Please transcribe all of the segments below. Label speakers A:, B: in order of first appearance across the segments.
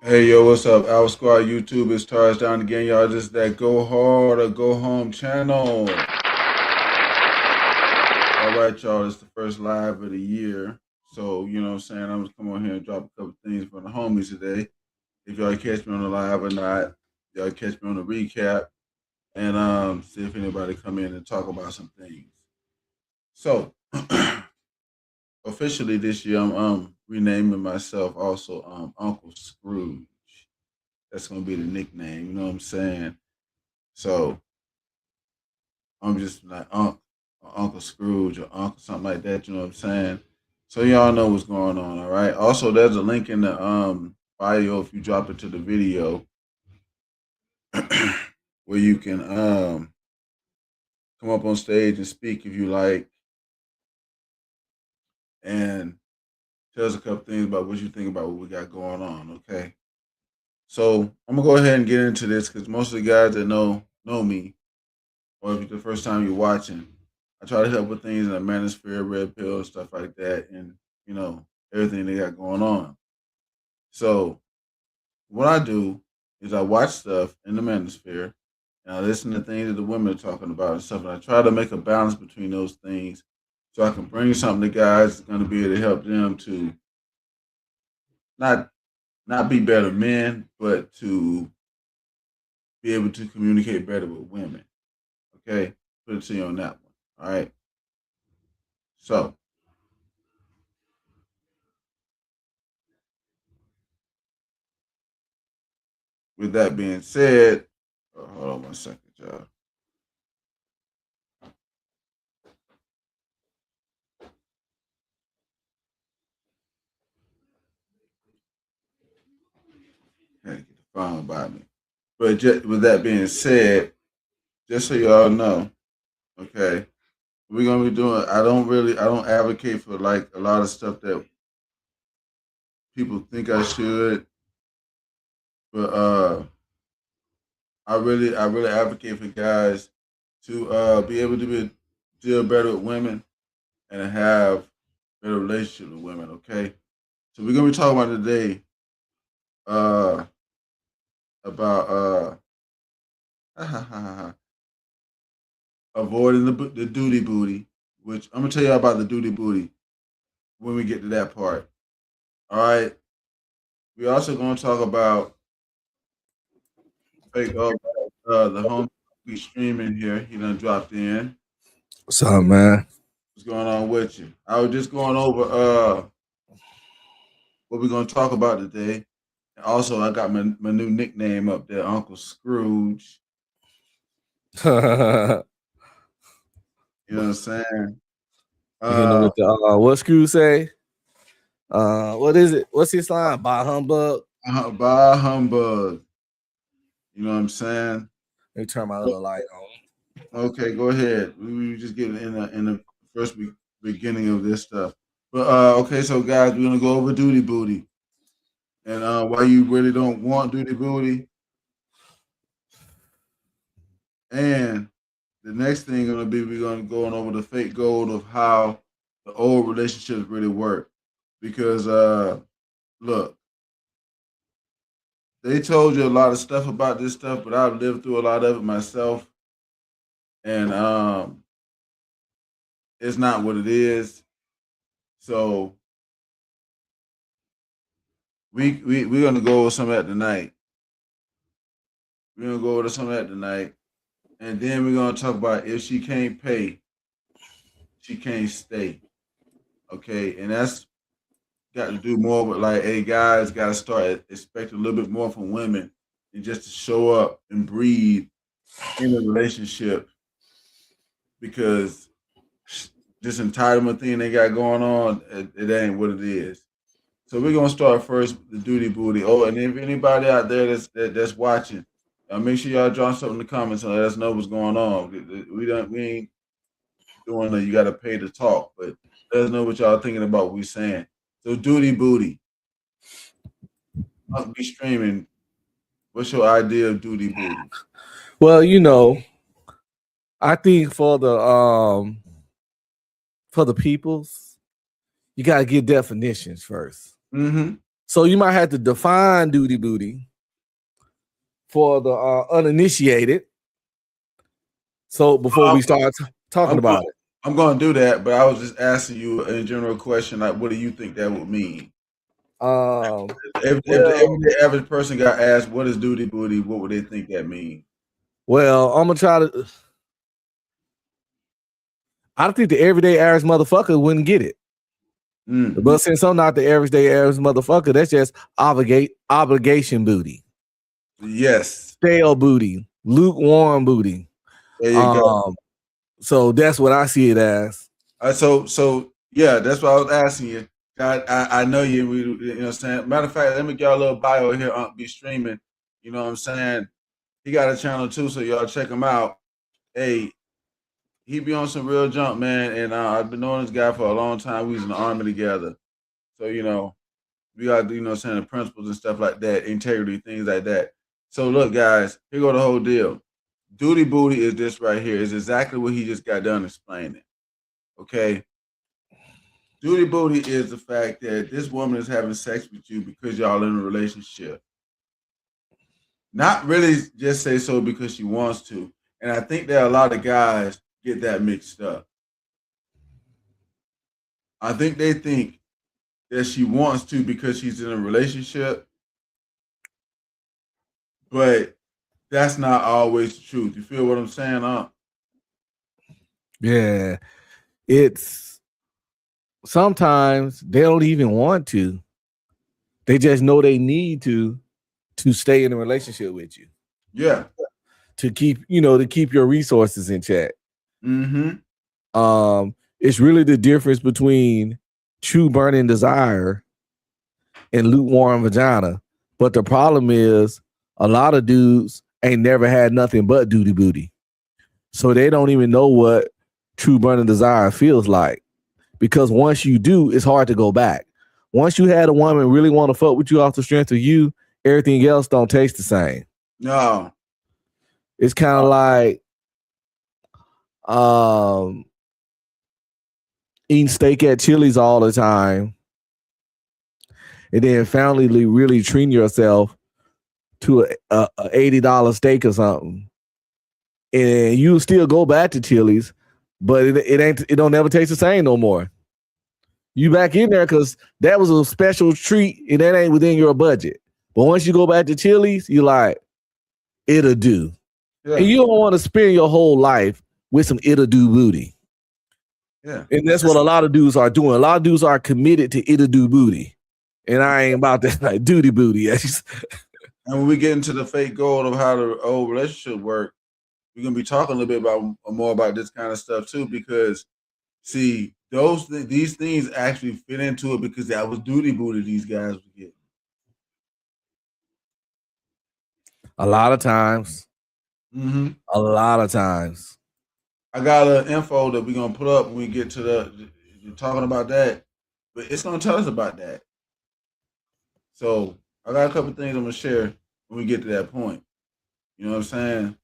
A: Hey yo, what's up? Our Squad YouTube is down again, y'all. This is that Go Hard or Go Home channel. All right, y'all. It's the first live of the year. So, you know what I'm saying? I'm just come on here and drop a couple things for the homies today. If y'all catch me on the live or not, y'all catch me on the recap and see if anybody come in and talk about some things. So officially this year I'm renaming myself also Uncle Scrooge. That's gonna be the nickname, you know what I'm saying? So I'm just like Uncle Scrooge or Uncle something like that. You know what I'm saying? So y'all know what's going on. All right. Also, there's a link in the bio if you drop it to the video where you can come up on stage and speak if you like and tell us a couple things about what you think about what we got going on. Okay. So I'm gonna go ahead and get into this because most of the guys that know me, or if it's the first time you're watching, I try to help with things in the manosphere, red pill, stuff like that, and you know everything they got going on. So what I do is I watch stuff in the manosphere, and I listen to things that the women are talking about and stuff, and I try to make a balance between those things, so I can bring something to guys that's going to be able to help them to not not be better men, but to be able to communicate better with women. Okay, put it to you on that one. All right. So with that being said, hold on 1 second, y'all. Had to get the phone by me. But just, with that being said, just so y'all know, okay, we're gonna be doing. I don't advocate for like a lot of stuff that people think I should, but I really advocate for guys to be able to deal better with women and have better relationship with women. Okay, so we're gonna be talking about today uh about avoiding the duty booty, which I'm gonna tell you about the duty booty when we get to that part. All right. We also gonna talk about fake the home be streaming here. He done dropped in.
B: What's up, man?
A: What's going on with you? I was just going over what we're gonna talk about today. And also, I got my new nickname up there, Uncle Scrooge.
B: You
A: You know what I'm saying?
B: know
A: Uh,
B: what the what Screw say? What is it? What's his line? By humbug.
A: by humbug. You know what I'm saying?
B: Let me turn my other light on.
A: Okay, go ahead. We were just getting in the first beginning of this stuff. But okay, so guys, we're gonna go over duty booty and why you really don't want duty booty. And the next thing gonna be we're gonna go on over the fake gold of how the old relationships really work. Because look, they told you a lot of stuff about this stuff, but I've lived through a lot of it myself, and it's not what it is. So we're gonna go over some of that tonight. We're gonna go over some of that tonight, and then we're gonna talk about if she can't pay, she can't stay. Okay, and that's got to do more with like, hey, guys, got to start expecting a little bit more from women, and just to show up and breathe in a relationship because this entitlement thing they got going on, it ain't what it is. So we're gonna start first with the duty booty. Oh, and if anybody out there that's watching, make sure y'all drop something in the comments and let us know what's going on. We ain't doing that. You got to pay to talk, but let us know what y'all thinking about what we saying. So duty booty, I'll be streaming. What's your idea of duty booty?
B: Well, I think for the peoples, you gotta get definitions first.
A: Mm-hmm.
B: So you might have to define duty booty for the uninitiated. So before we start talking
A: I'm
B: about
A: going,
B: it,
A: I'm going to do that, but I was just asking you a general question, like, what do you think that would mean?
B: um,
A: If the
B: well,
A: everyday average person got asked what is duty booty, what would they think that means?
B: I'm gonna try to. I think the everyday average motherfucker wouldn't get it.
A: Mm.
B: But since I'm not the everyday average motherfucker, that's just obligation booty,
A: Yes,
B: stale booty, lukewarm booty.
A: there you go.
B: So that's what I see it as.
A: So yeah, that's what I was asking you. I know you. You know what I'm saying. Matter of fact, let me get y'all a little bio here. Be streaming. You know what I'm saying. He got a channel too, so y'all check him out. Hey, he be on some real jump, man. And I've been knowing this guy for a long time. We was in the army together, so we got you know what I'm saying the principles and stuff like that, integrity, things like that. So look, guys, here go the whole deal. Duty booty is this right here. Is exactly what he just got done explaining. Okay. Duty booty is the fact that this woman is having sex with you because y'all in a relationship. Not really just say so because she wants to. And I think that a lot of guys get that mixed up. I think they think that she wants to because she's in a relationship, but that's not always the truth. You feel what I'm saying, huh?
B: Yeah, it's sometimes they don't even want to. They just know they need to stay in a relationship with you,
A: Yeah.
B: to keep your resources in check.
A: Mm-hmm.
B: It's really the difference between true burning desire and lukewarm vagina. But the problem is a lot of dudes ain't never had nothing but duty booty. So they don't even know what true burning desire feels like. Because once you do, it's hard to go back. Once you had a woman really want to fuck with you off the strength of you, everything else don't taste the same.
A: No.
B: It's kind of like eating steak at Chili's all the time, and then finally really treating yourself to a $80 steak or something, and you still go back to Chili's, but it don't never taste the same no more. You back in there because that was a special treat, and that ain't within your budget. But once you go back to Chili's, you like, it'll do.
A: Yeah.
B: And you don't want to spend your whole life with some it'll do booty.
A: Yeah.
B: And that's what a lot of dudes are doing. A lot of dudes are committed to it'll do booty. And I ain't about that like duty booty.
A: And when we get into the fake gold of how the old relationship work, we're gonna be talking a little bit about more about this kind of stuff too, because see, these things actually fit into it because that was duty booty these guys were getting.
B: A lot of times.
A: Mm-hmm.
B: A lot of times.
A: I got a info that we're gonna put up when we get to the talking about that, but it's gonna tell us about that. So I got a couple things I'm gonna share when we get to that point. You know what I'm saying?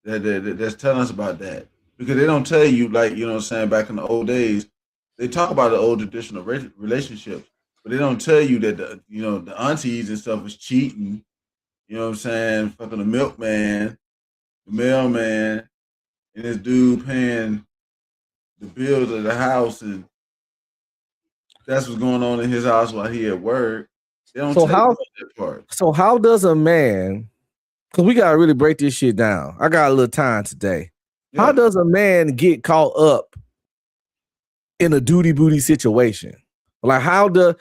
A: That's telling us about that because they don't tell you like you know what I'm saying back in the old days. They talk about the old traditional relationships, but they don't tell you that the aunties and stuff was cheating. You know what I'm saying? Fucking the milkman, the mailman, and this dude paying the bills of the house, and that's what's going on in his house while he at work. They don't tell you about that part.
B: So how does a man? Because we gotta really break this shit down. I got a little time today. Yeah. How does a man get caught up in a duty booty situation? Like I'm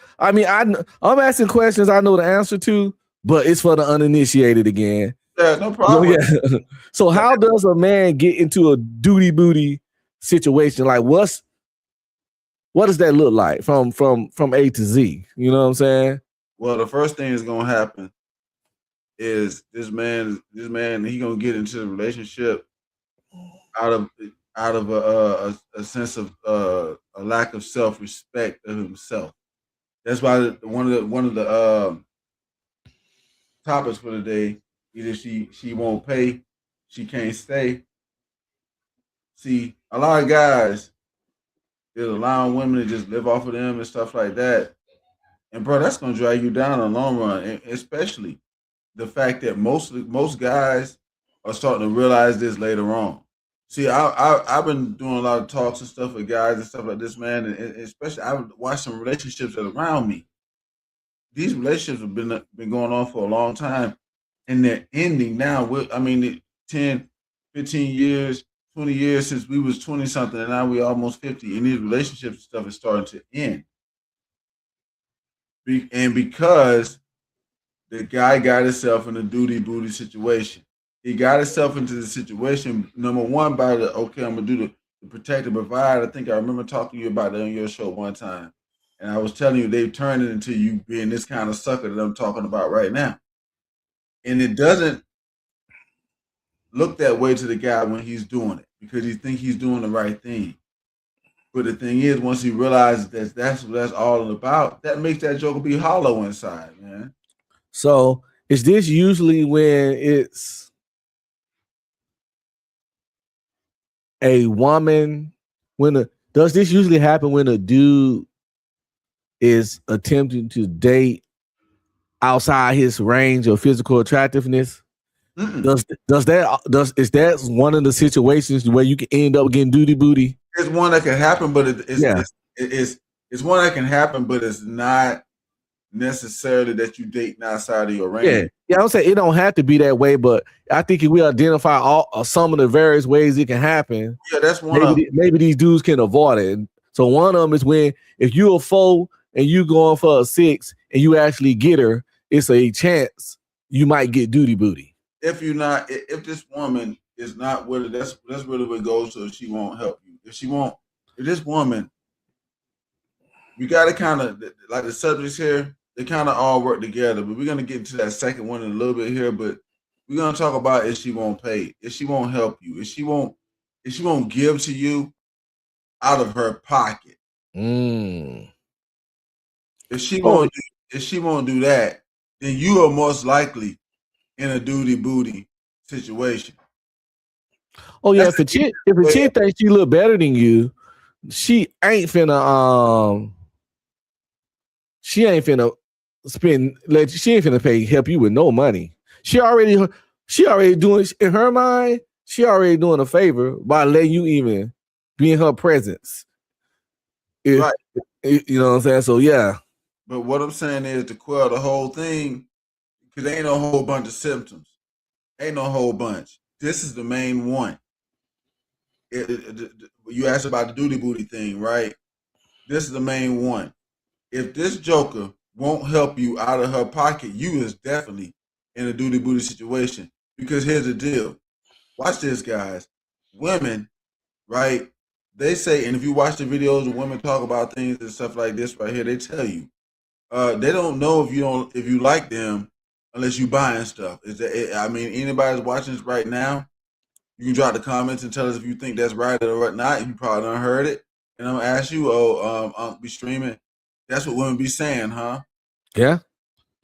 B: asking questions I know the answer to, but it's for the uninitiated again.
A: Yeah, no problem.
B: Yeah. So how does a man get into a duty booty situation? Like what does that look like from A to Z? You know what I'm saying?
A: Well, the first thing that's gonna happen is this man he gonna get into the relationship out of a sense of a lack of self-respect of himself. That's why one of the topics for the day, either she won't pay, she can't stay. See, a lot of guys is allowing women to just live off of them and stuff like that. And bro, that's gonna drag you down in the long run, and especially the fact that most guys are starting to realize this later on. See, I've been doing a lot of talks and stuff with guys and stuff like this, man, and especially I've watched some relationships that are around me. These relationships have been going on for a long time, and they're ending now. I mean, 10, 15 years, 20 years since we was 20 something, and now we're almost 50, and these relationships and stuff is starting to end. And because the guy got himself in a duty booty situation. He got himself into the situation, number one, by okay, I'm gonna do the protect and provide. I think I remember talking to you about that on your show one time. And I was telling you they've turned it into you being this kind of sucker that I'm talking about right now. And it doesn't look that way to the guy when he's doing it because he thinks he's doing the right thing. But the thing is, once he realizes that that's what that's all about, that makes that joker be hollow inside, man.
B: So is this usually when it's a woman? Does this usually happen when a dude is attempting to date outside his range of physical attractiveness? Is that one of the situations where you can end up getting duty booty?
A: It's one that can happen, but it's one that can happen, but it's not necessarily that you dating outside of your range.
B: Yeah. I'm saying it don't have to be that way, but I think if we identify some of the various ways it can happen,
A: that's one.
B: Maybe these dudes can avoid it. And so one of them is when if you're a 4 and you going for a 6 and you actually get her, it's a chance you might get duty booty.
A: If this woman is not with it, that's really what it goes to. If she won't help you, if this woman, we got to kind of like the subjects here. They kind of all work together, but we're gonna get into that second one in a little bit here. But we're gonna talk about if she won't pay, if she won't help you, if she won't give to you out of her pocket. If she won't do that, then you are most likely in a duty booty situation.
B: Oh yeah, if a chick thinks she look better than you, she ain't finna help you with no money. She already doing in her mind, she already doing a favor by letting you even be in her presence. Right. You know what I'm saying? So yeah.
A: But what I'm saying is to quell the whole thing, because there ain't no whole bunch of symptoms. Ain't no whole bunch. This is the main one. You asked about the duty booty thing, right? This is the main one. If this joker won't help you out of her pocket, you is definitely in a duty booty situation. Because here's the deal. Watch this, guys. Women, right? They say, and if you watch the videos of women talk about things and stuff like this right here, they tell you they don't know if you like them unless you buying stuff. Anybody's watching this right now, you can drop the comments and tell us if you think that's right or not. You probably done heard it. And I'm gonna ask you, be streaming. That's what women be saying, huh?
B: Yeah.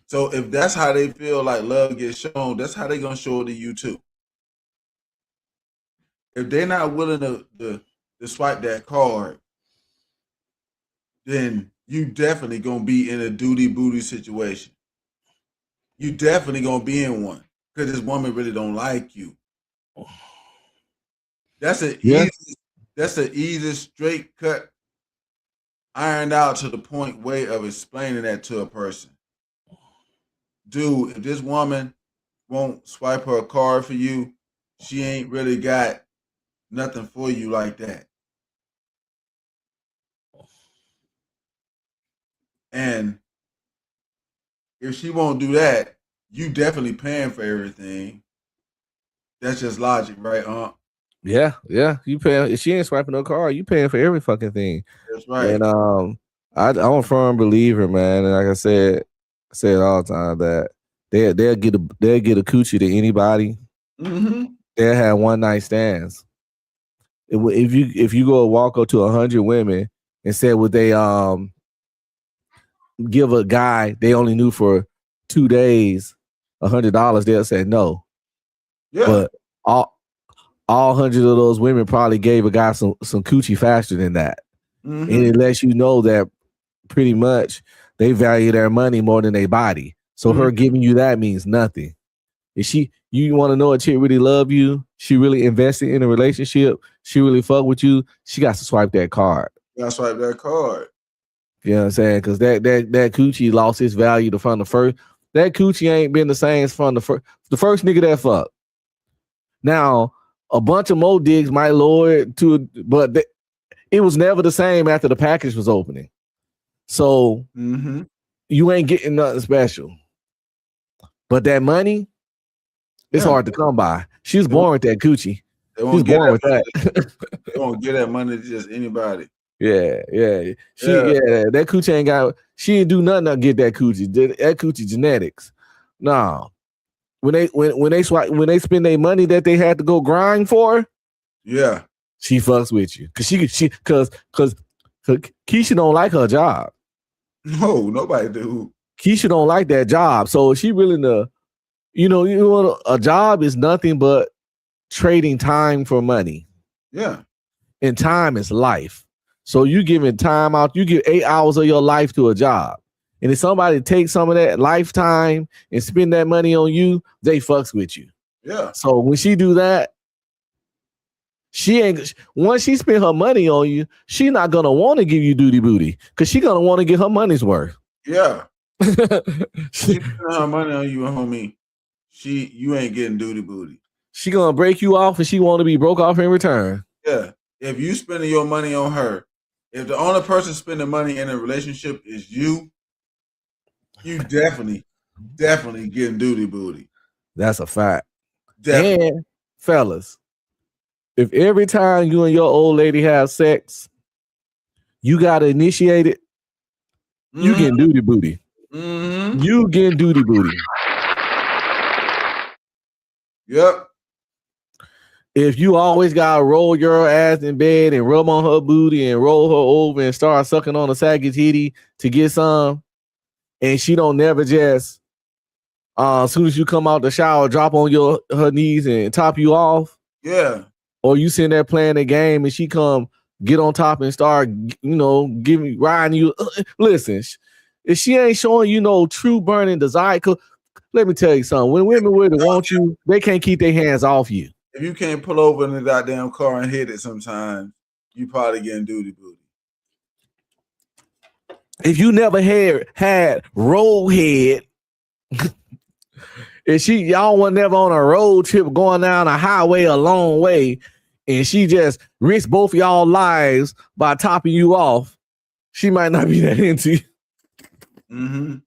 A: So if that's how they feel like love gets shown, that's how they gonna show it to you too. If they're not willing to swipe that card, then you definitely gonna be in a duty booty situation. You definitely gonna be in one because this woman really don't like you. That's an easy, straight cut, ironed out to the point way of explaining that to a person. Dude, if this woman won't swipe her card for you, she ain't really got nothing for you like that. And if she won't do that, you definitely paying for everything. That's just logic, right,
B: Yeah. You paying if she ain't swiping her card, you paying for every fucking thing.
A: That's right.
B: And I'm a firm believer, man. And like I say it all the time that they'll get a coochie to anybody.
A: Mm-hmm.
B: They'll have one night stands. If you go walk up to 100 women and say would they give a guy they only knew for 2 days $100, they'll say no. Yeah. But all 100 of those women probably gave a guy some coochie faster than that. Mm-hmm. And it lets you know that pretty much they value their money more than their body. So her giving you that means nothing. If you want to know a chick really love you, she really invested in a relationship, she really fuck with you, she got to swipe that card.
A: You gotta swipe that card.
B: You know what I'm saying? Because that coochie lost its value from the first. That coochie ain't been the same from the first nigga that fucked. Now, a bunch of more digs might lower it to, but it was never the same after the package was opening. So you ain't getting nothing special. But that money, it's hard to come by. She was born with that coochie. She was born with that.
A: They won't get that money to just anybody.
B: Yeah. That coochie ain't got. She didn't do nothing to get that coochie. That coochie genetics. No. When they spend their money that they had to go grind for,
A: yeah,
B: she fucks with you because Keisha don't like her job.
A: No, nobody do.
B: Keisha don't like that job, so she really a job is nothing but trading time for money.
A: Yeah,
B: and time is life. So you giving time out. You give 8 hours of your life to a job. And if somebody takes some of that lifetime and spend that money on you, they fucks with you.
A: Yeah.
B: So when she do that, once she spend her money on you, she not gonna want to give you duty booty because she gonna want to get her money's worth.
A: Yeah. She spend her money on you, homie. You ain't getting duty booty.
B: She gonna break you off and she want to be broke off in return.
A: Yeah. If you spending your money on her, if the only person spending money in a relationship is you definitely getting duty booty.
B: That's a fact.
A: Definitely.
B: And fellas, if every time you and your old lady have sex, you gotta initiate it, you getting duty booty. You getting duty booty.
A: Yep.
B: If you always gotta roll your ass in bed and rub on her booty and roll her over and start sucking on a saggy titty to get some, and she don't never just as soon as you come out the shower, drop on her knees and top you off.
A: Yeah.
B: Or you sitting there playing a game and she come get on top and start, riding you. Listen, if she ain't showing you no true burning desire, let me tell you something. When women really want you, they can't keep their hands off you.
A: If you can't pull over in the goddamn car and hit it sometimes, you probably getting duty booty.
B: If you never had road head, if y'all were never on a road trip going down a highway a long way, and she just risked both of y'all lives by topping you off, she might not be that into you.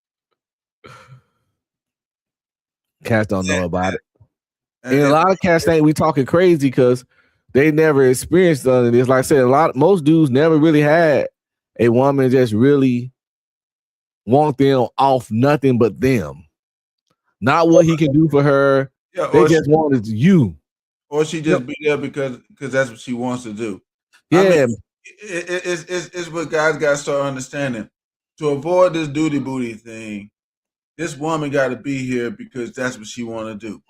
B: Cats don't know about it. And a lot of cats think we talking crazy because they never experienced none of this. Like I said, most dudes never really had a woman just really want them off nothing but them. Not what he can do for her. Yeah, they just wanted you.
A: Or she just be there because that's what she wants to do.
B: Yeah. I mean,
A: it's what guys got to start understanding. To avoid this duty booty thing, this woman got to be here because that's what she want to do.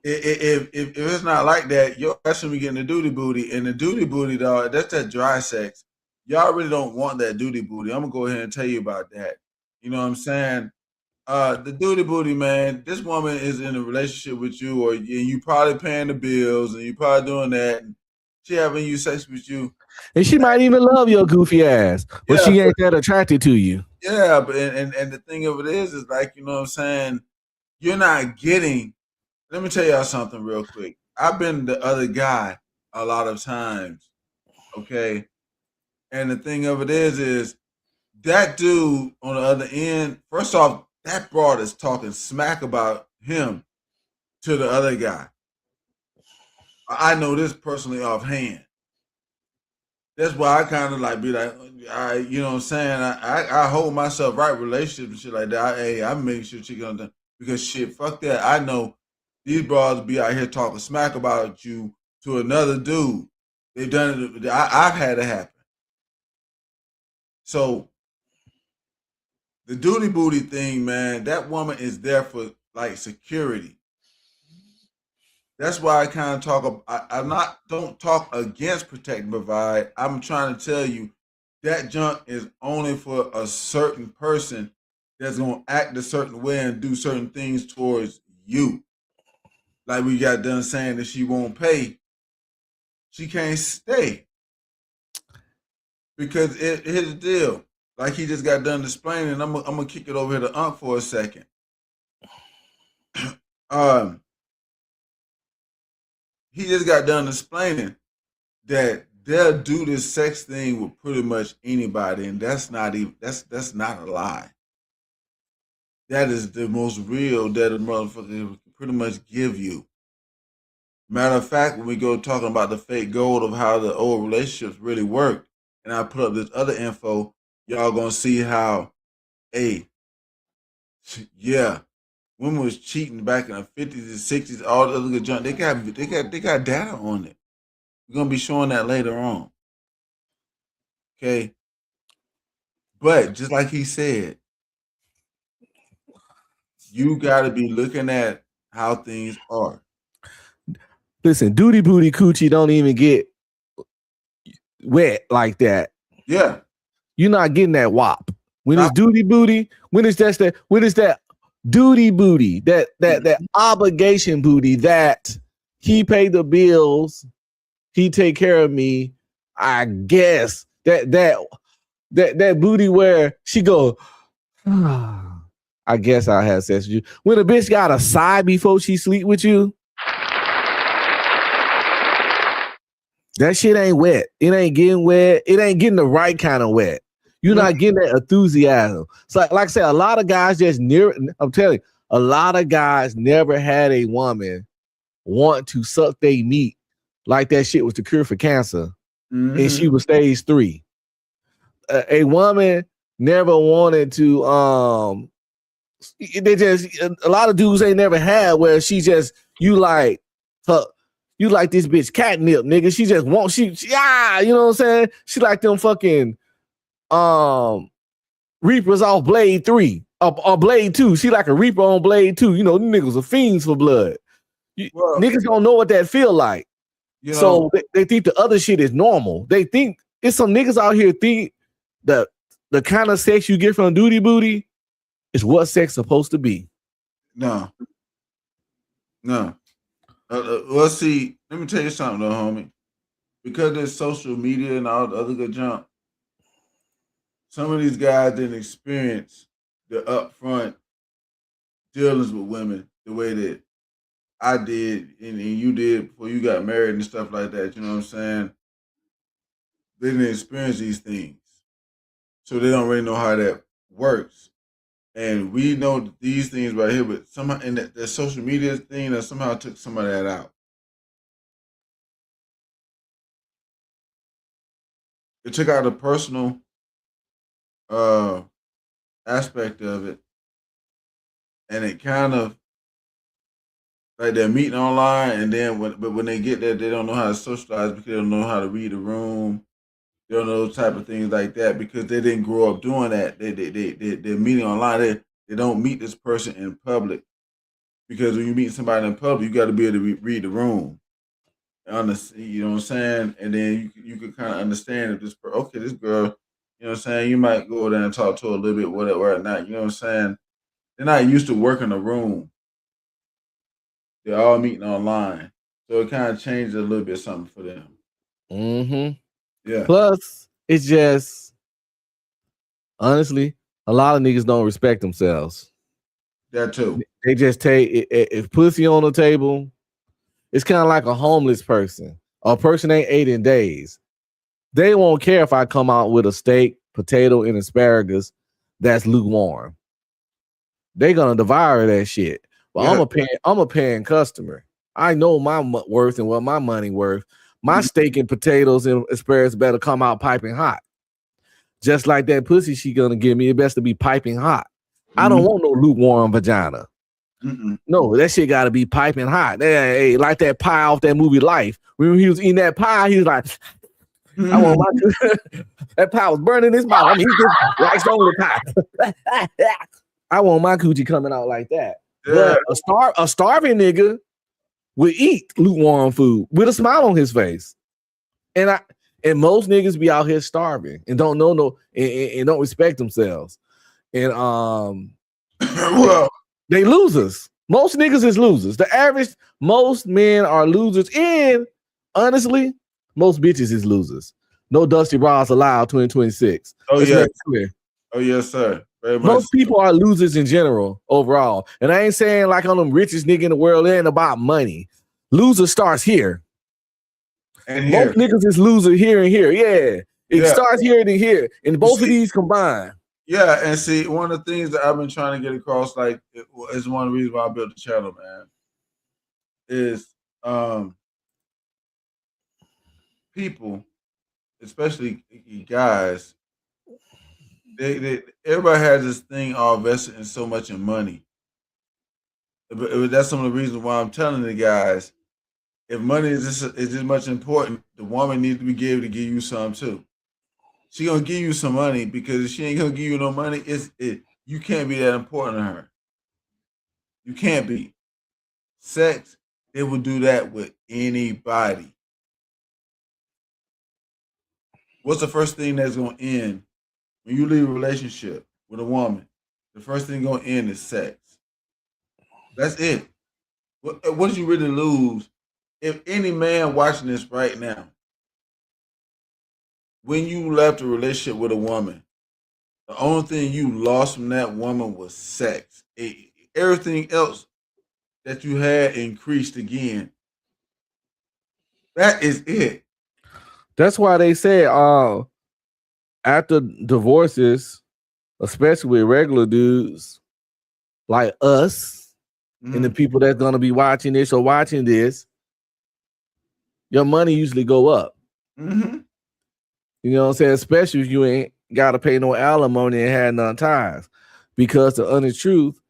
A: If it's not like that, your ass should be getting the duty booty. And the duty booty, dog, that's that dry sex. Y'all really don't want that duty booty. I'm going to go ahead and tell you about that. You know what I'm saying? The duty booty, man, this woman is in a relationship with you, and you probably paying the bills, and you probably doing that. And she having you sex with you.
B: And she might even love your goofy ass, but she ain't that attracted to you.
A: Yeah, but and the thing of it is like, you know what I'm saying? You're not getting. Let me tell y'all something real quick. I've been the other guy a lot of times, okay? And the thing of it is that dude on the other end, first off, that broad is talking smack about him to the other guy. I know this personally offhand. That's why I kind of like be like, you know what I'm saying? I hold myself right, relationships and shit like that. I make sure she gonna do, because shit, fuck that. I know these broads be out here talking smack about you to another dude. They've done it. I've had it happen. So the duty booty thing, man, that woman is there for like security. That's why I kind of talk. Don't talk against protect and provide. I'm trying to tell you, that junk is only for a certain person that's gonna act a certain way and do certain things towards you. Like we got done saying that she won't pay, she can't stay because here's the deal. Like he just got done explaining. I'm gonna kick it over here to Unc for a second. um, he just got done explaining that they'll do this sex thing with pretty much anybody, and that's not even that's not a lie. That is the most real that a motherfucker can pretty much give you. Matter of fact, when we go talking about the fake gold of how the old relationships really work, and I put up this other info, y'all gonna see how, hey, yeah, women was cheating back in the 50s and 60s, all the other good junk. They got data on it. We're gonna be showing that later on. Okay. But just like he said, you gotta be looking at how things are.
B: Listen, duty booty coochie don't even get wet like that.
A: Yeah.
B: You're not getting that wop. When
A: Nah.
B: it's duty booty, when it's that duty booty, that obligation booty that he paid the bills, he take care of me. I guess that booty where she go, I guess I'll have sex with you. When a bitch got a side before she sleep with you, that shit ain't wet. It ain't getting wet. It ain't getting the right kind of wet. You're not getting that enthusiasm. So like I said, a lot of guys I'm telling you, a lot of guys never had a woman want to suck their meat like that shit was the cure for cancer. Mm-hmm. And she was stage 3. A woman never wanted to, they just, a lot of dudes ain't never had where she just, you like this bitch catnip, nigga. She just wants, you know what I'm saying? She like them fucking, Reapers off Blade 3 or Blade 2. She like a Reaper on Blade 2. You know, them niggas are fiends for blood. Well, niggas don't know what that feel like. So they think the other shit is normal. They think it's some niggas out here think that the kind of sex you get from duty booty is what sex supposed to be.
A: No. Well, see, let me tell you something though, homie. Because there's social media and all the other good junk, some of these guys didn't experience the upfront dealings with women the way that I did and you did before you got married and stuff like that. You know what I'm saying? They didn't experience these things. So they don't really know how that works. And we know these things right here, but somehow in that social media thing that somehow took some of that out. It took out the personal aspect of it. And it kind of like they're meeting online, and then when they get there, they don't know how to socialize because they don't know how to read the room. They don't know those type of things like that because they didn't grow up doing that. They're meeting online. They don't meet this person in public because when you meet somebody in public, you got to be able to read the room. You know what I'm saying? And then you can kind of understand if this girl, you know what I'm saying? You might go there and talk to her a little bit, whatever, or not. You know what I'm saying? They're not used to working a room. They're all meeting online. So it kind of changed a little bit something for them.
B: Mm-hmm. Yeah. Plus, it's just, honestly, a lot of niggas don't respect themselves.
A: That too.
B: They just take, if pussy on the table, it's kind of like a homeless person. A person ain't ate in days. They won't care if I come out with a steak, potato, and asparagus that's lukewarm. They're going to devour that shit. But yeah. I'm a paying customer. I know my worth and what my money worth. My steak and potatoes and asparagus better come out piping hot. Just like that pussy she gonna give me, it best to be piping hot. I don't want no lukewarm vagina. No, that shit gotta be piping hot. Hey, like that pie off that movie Life. When he was eating that pie, he was like, I want my that pie was burning his mouth. I mean, he just rice only pie. I want my coochie coming out like that. Yeah. But a starving nigga would eat lukewarm food with a smile on his face. And And most niggas be out here starving and don't know and don't respect themselves. And
A: Well,
B: they losers. Most niggas is losers. The average, most men are losers. And honestly, most bitches is losers. No dusty bras allowed 2026.
A: oh
B: Let's
A: yeah,
B: make it clear.
A: oh yes, sir. Very much.
B: Most people are losers in general, overall. And I ain't saying like I'm the richest nigga in the world. It ain't about money. Loser starts here.
A: And here.
B: Most niggas is loser here and here. Yeah. It
A: Yeah.
B: starts here and here. And both of these combined.
A: Yeah, and see, one of the things that I've been trying to get across, like, is one of the reasons why I built the channel, man, is people, especially guys, they everybody has this thing all vested in so much in money. That's some of the reasons why I'm telling the guys, if money is this much important, the woman needs to be able to give you some too. She gonna give you some money, because if she ain't gonna give you no money, you can't be that important to her. You can't be. Sex, they will do that with anybody. What's the first thing that's gonna end when you leave a relationship with a woman? The first thing gonna end is sex. That's it. What did you really lose? If any man watching this right now, when you left a relationship with a woman, the only thing you lost from that woman was sex. Everything else that you had increased again. That is it.
B: That's why they say after divorces, especially with regular dudes like us and the people that's gonna be watching this or watching this, your money usually go up.
A: Mm-hmm.
B: You know what I'm saying? Especially if you ain't gotta pay no alimony and had none ties. Because the honest truth,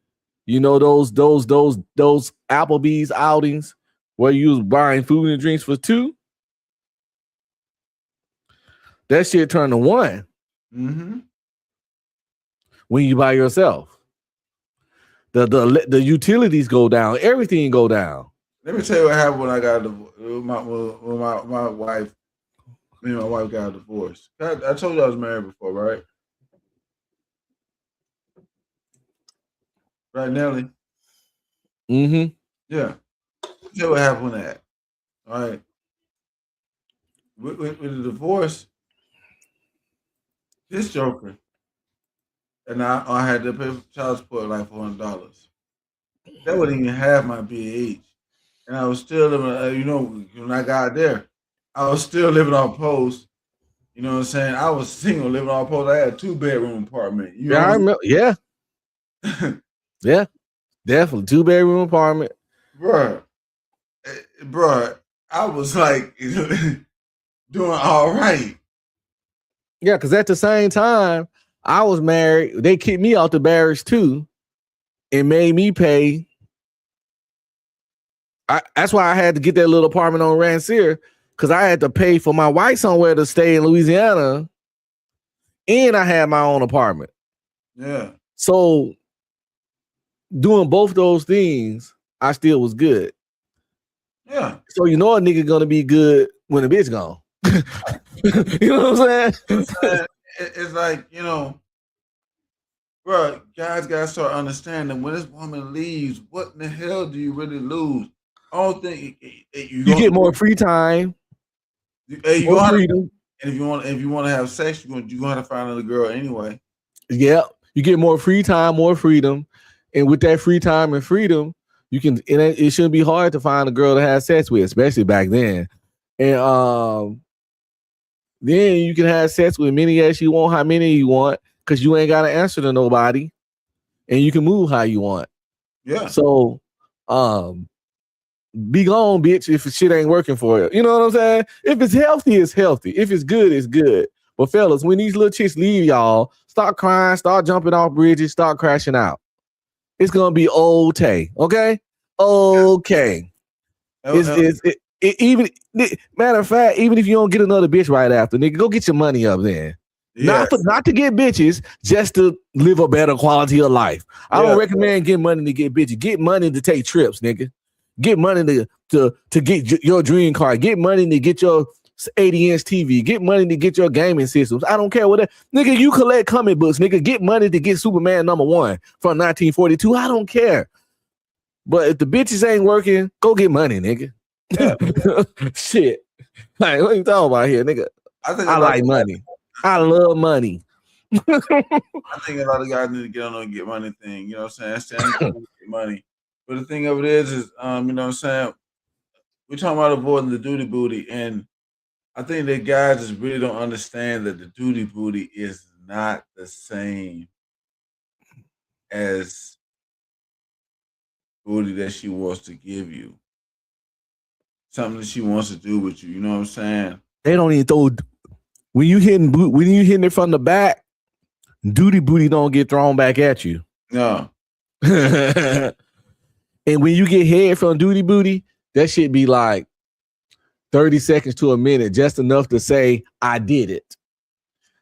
B: you know, those Applebee's outings where you was buying food and drinks for two, that shit turned to one.
A: Mm-hmm.
B: When you by yourself. The utilities go down, everything go down.
A: Let me tell you what happened when I got a divorce. When my wife, me and my wife got a divorce. I told you I was married before, right? Right, Nelly?
B: Mm-hmm.
A: Yeah. Tell you what happened with that. All right. With the divorce, this joker, and I had to pay child support like $400. That wasn't even half my BAH. And I was still living, when I got there, I was still living on post. You know what I'm saying? I was single, living on post. I had a 2-bedroom apartment.
B: I remember. Yeah. Yeah. Definitely. 2-bedroom apartment.
A: Bruh, I was like doing all right.
B: Yeah, because at the same time, I was married. They kicked me out the barracks too and made me pay. That's why I had to get that little apartment on Rancier, because I had to pay for my wife somewhere to stay in Louisiana, and I had my own apartment.
A: Yeah.
B: So doing both those things, I still was good.
A: Yeah.
B: So you know a nigga gonna be good when a bitch gone. You know what I'm saying?
A: It's like, bro, guys gotta start understanding when this woman leaves, what in the hell do you really lose? I don't think
B: you get more free time.
A: More freedom. And if you want to have sex, you're gonna have to find another girl anyway.
B: Yeah, you get more free time, more freedom, and with that free time and freedom, you can. It shouldn't be hard to find a girl to have sex with, especially back then. And then you can have sex with many as you want, how many you want, because you ain't got to answer to nobody, and you can move how you want.
A: Yeah.
B: So, be gone, bitch, if shit ain't working for you. You know what I'm saying? If it's healthy, it's healthy. If it's good, it's good. But fellas, when these little chicks leave y'all, start crying, start jumping off bridges, start crashing out. It's gonna be okay. Okay? Okay. Even matter of fact, even if you don't get another bitch right after, nigga, go get your money up then. Yes. Not to get bitches, just to live a better quality of life. I don't recommend getting money to get bitches. Get money to take trips, nigga. Get money to get your dream car. Get money to get your 80-inch TV. Get money to get your gaming systems. I don't care what that. Nigga, you collect comic books. Nigga, get money to get Superman #1 from 1942. I don't care. But if the bitches ain't working, go get money, nigga.
A: Yeah.
B: Shit. Like, what you talking about here, nigga? I like money. I love money.
A: I think a lot of guys need to get on the get money thing. You know what I'm saying? Get money. But the thing of it is you know what I'm saying? We're talking about avoiding the duty booty, and I think that guys just really don't understand that the duty booty is not the same as booty that she wants to give you. Something that she wants to do with you. You know what I'm saying?
B: They don't even throw when you hitting it from the back, duty booty don't get thrown back at you.
A: No.
B: And when you get head from duty booty, that shit be like 30 seconds to a minute, just enough to say, I did it.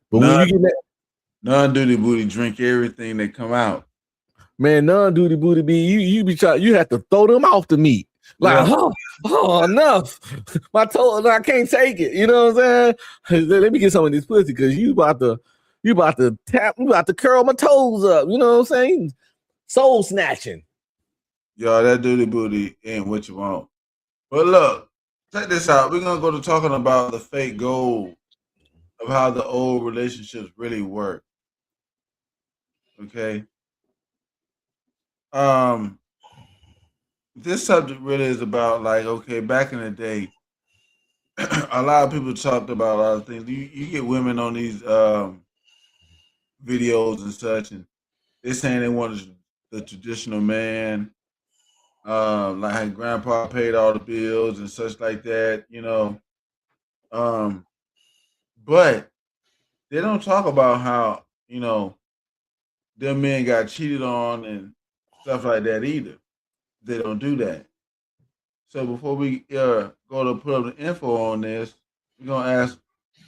B: But when you get that
A: non-duty booty, drink everything that come out.
B: Man, non-duty booty be you have to throw them off the meat. Like, oh, enough. My toe, I can't take it. You know what I'm saying? Let me get some of this pussy because you about to curl my toes up. You know what I'm saying? Soul snatching.
A: Yo, that duty booty ain't what you want. But look, check this out. We're gonna go to talking about the fake gold of how the old relationships really work. Okay. This subject really is about like, okay, back in the day, a lot of people talked about a lot of things. You get women on these videos and such, and they're saying they wanted the traditional man, like how grandpa paid all the bills and such like that, you know. But they don't talk about how, you know, them men got cheated on and stuff like that either. They don't do that. So before we go to put up the info on this, we're gonna ask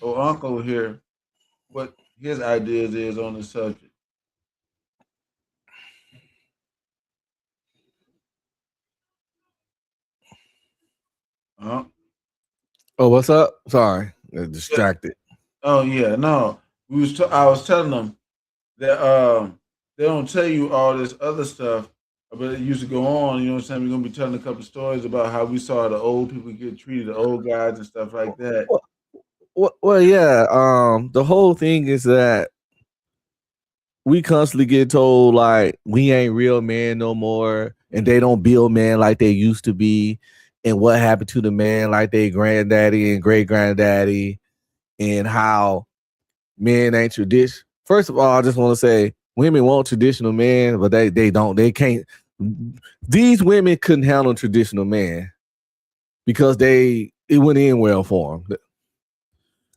A: Uncle here what his ideas is on the subject. Uh-huh.
B: Oh, what's up? Sorry, distracted.
A: Oh yeah, no. I was telling them that they don't tell you all this other stuff, but it used to go on. You know what I'm saying? We're gonna be telling a couple stories about how we saw the old people get treated, the old guys and stuff like that.
B: Well, yeah. The whole thing is that we constantly get told like we ain't real men no more, and they don't build men like they used to be. And what happened to the man like they granddaddy and great granddaddy, and how men ain't tradition. First of all, I just want to say women want traditional men, but they don't. They can't. These women couldn't handle traditional men because it went in well for them.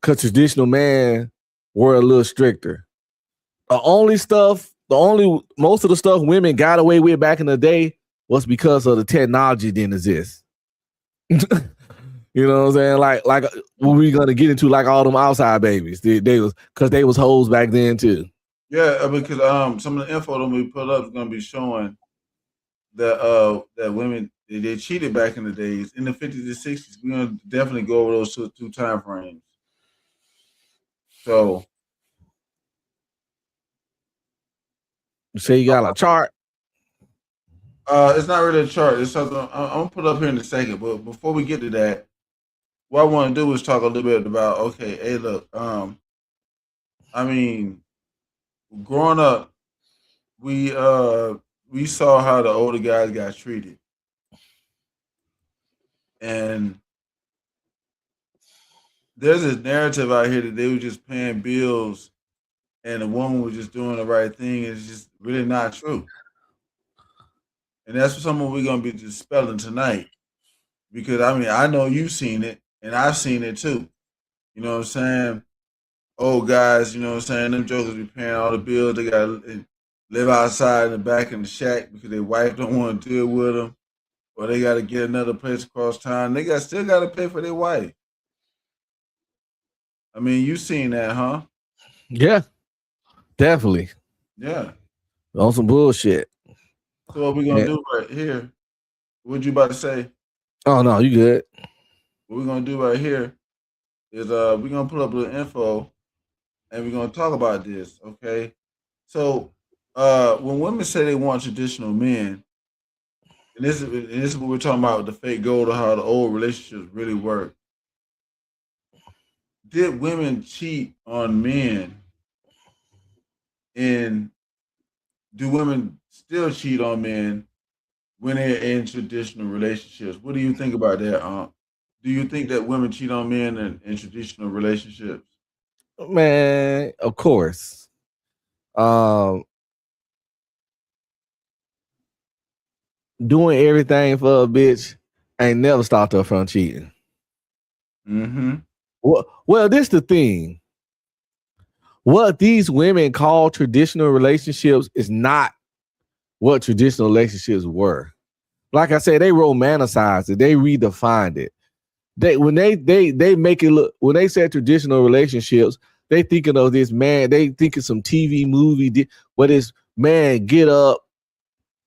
B: Because traditional men were a little stricter. Most of the stuff women got away with back in the day was because of the technology didn't exist. You know what I'm saying? Like what we gonna get into like all them outside babies. They was because they was hoes back then too.
A: Yeah, because some of the info that we put up is gonna be showing that women they cheated back in the days in the 50s and 60s. We're gonna definitely go over those two time frames. So
B: you say you got a chart?
A: It's not really a chart. It's something I'm gonna put up here in a second. But before we get to that, what I want to do is talk a little bit about okay, hey, look, I mean, growing up, we saw how the older guys got treated, and there's this narrative out here that they were just paying bills and the woman was just doing the right thing. It's just really not true. And that's something we're gonna be dispelling tonight. Because I mean, I know you've seen it and I've seen it too. You know what I'm saying? Old guys, you know what I'm saying? Them jokers be paying all the bills. They gotta live outside in the back in the shack because their wife don't want to deal with them. Or they gotta get another place across town. They still gotta pay for their wife. I mean, you seen that, huh?
B: Yeah, definitely.
A: Yeah.
B: On some bullshit.
A: So what we gonna do right here? What you about to say?
B: Oh no, you good.
A: What we're gonna do right here is we're gonna pull up a little info and we're gonna talk about this. Okay, so when women say they want traditional men, and this is what we're talking about, the fake gold or how the old relationships really work. Did women cheat on men, and do women still cheat on men when they're in traditional relationships? What do you think about that? Do you think that women cheat on men in traditional relationships?
B: Man, of course. Um, doing everything for a bitch ain't never stopped her from cheating.
A: Mm-hmm.
B: Well, this the thing. What these women call traditional relationships is not what traditional relationships were. Like I said, they romanticized it. They redefined it. They make it look, when they say traditional relationships, they thinking of this man. They thinking some TV movie where this man get up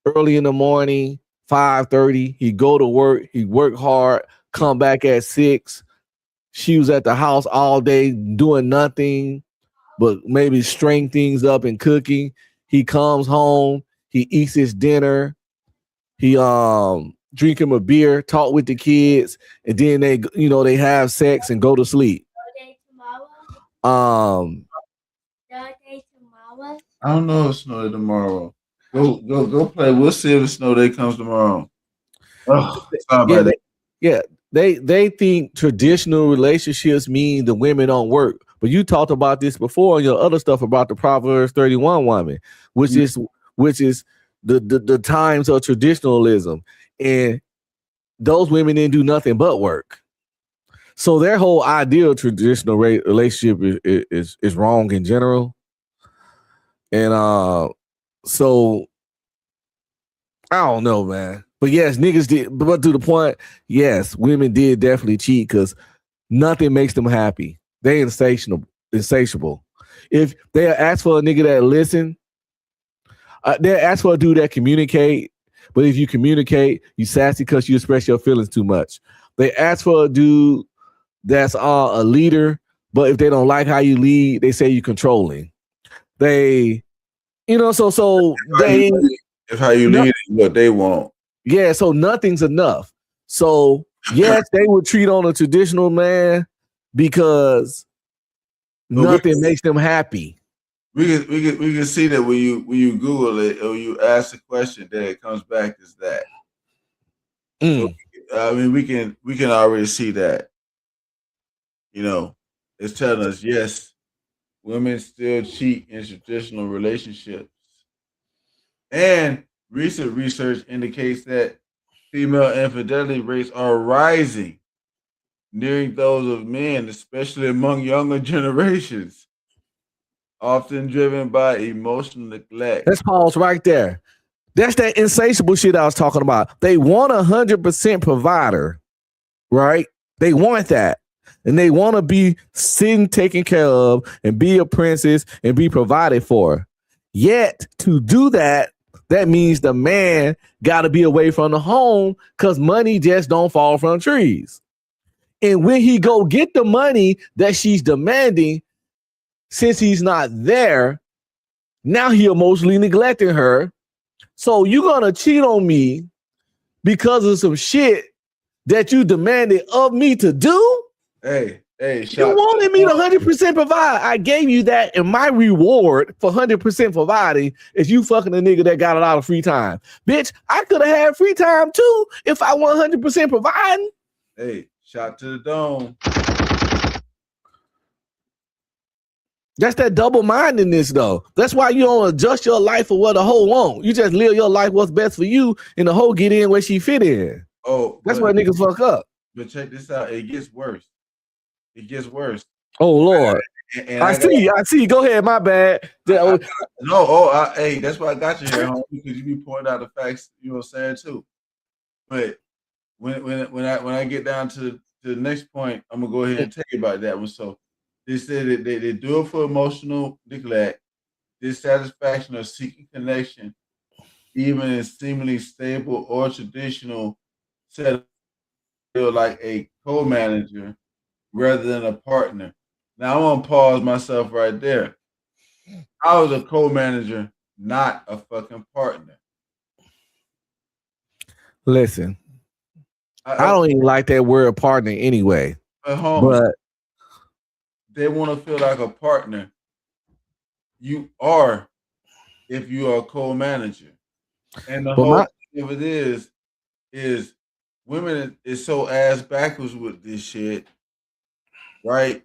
B: early in the morning, 5:30. He go to work. He work hard. Come back at 6. She was at the house all day doing nothing but maybe string things up and cooking. He comes home. He eats his dinner. He drink him a beer, talk with the kids, and then they have sex and go to sleep. Um,
A: I don't know if snow day tomorrow. Go play. We'll see if the snow day comes tomorrow. Oh, sorry
B: yeah,
A: about that.
B: yeah, they think traditional relationships mean the women don't work. But you talked about this before in your other stuff about the Proverbs 31 woman, which
A: Yeah.
B: is the times of traditionalism. And those women didn't do nothing but work. So their whole idea of traditional relationship is wrong in general. And so I don't know, man. But yes, niggas did. But to the point, yes, women did definitely cheat because nothing makes them happy. They insatiable. If they ask for a nigga that listen, they ask for a dude that communicate. But if you communicate, you sassy because you express your feelings too much. They ask for a dude that's a leader, but if they don't like how you lead, they say you controlling. They, so they,
A: If how you
B: no,
A: lead is what they want.
B: yeah, so nothing's enough. So yes, they would treat on a traditional man because
A: But
B: nothing makes them happy.
A: we can see that when you Google it or you ask the question, then it comes back as that. So
B: Mm.
A: I mean, we can already see that. It's telling us yes, women still cheat in traditional relationships, and recent research indicates that female infidelity rates are rising, nearing those of men, especially among younger generations, often driven by emotional neglect.
B: Let's pause right there. That's that insatiable shit I was talking about. They want 100% provider, right? They want that. And they want to be seen, taken care of, and be a princess and be provided for. Yet to do that, that means the man got to be away from the home because money just don't fall from trees. And when he go get the money that she's demanding, since he's not there, now he emotionally neglecting her. So you gonna cheat on me because of some shit that you demanded of me to do?
A: Hey,
B: You
A: shot to
B: wanted
A: the
B: me to
A: dome.
B: 100% provide. I gave you that, and my reward for 100% providing is you fucking a nigga that got a lot of free time. Bitch, I could have had free time too if I 100% providing.
A: Hey, shot to the dome.
B: That's that double mindedness, though. That's why you don't adjust your life for what a hoe want. You just live your life what's best for you, and the hoe get in where she fit in.
A: Oh,
B: That's where niggas fuck up.
A: but check this out. It gets worse. It gets worse.
B: Oh Lord.
A: And
B: I see. Go ahead, my bad.
A: no. Hey, that's why I got you here, homie, because you be pointing out the facts. You know what I'm saying too. But when I get down to the next point, I'm gonna go ahead and tell you about that one. So they said that they do it for emotional neglect, dissatisfaction, or seeking connection, even in seemingly stable or traditional setup, like a co-manager. rather than a partner. Now I'm gonna pause myself right there. I was a co-manager, not a fucking partner.
B: Listen, I
A: I,
B: don't even like that word partner anyway.
A: homie,
B: But
A: they want to feel like a partner. You are if you are a co-manager. And the
B: but
A: whole
B: my
A: thing of it is women is so ass backwards with this shit, right?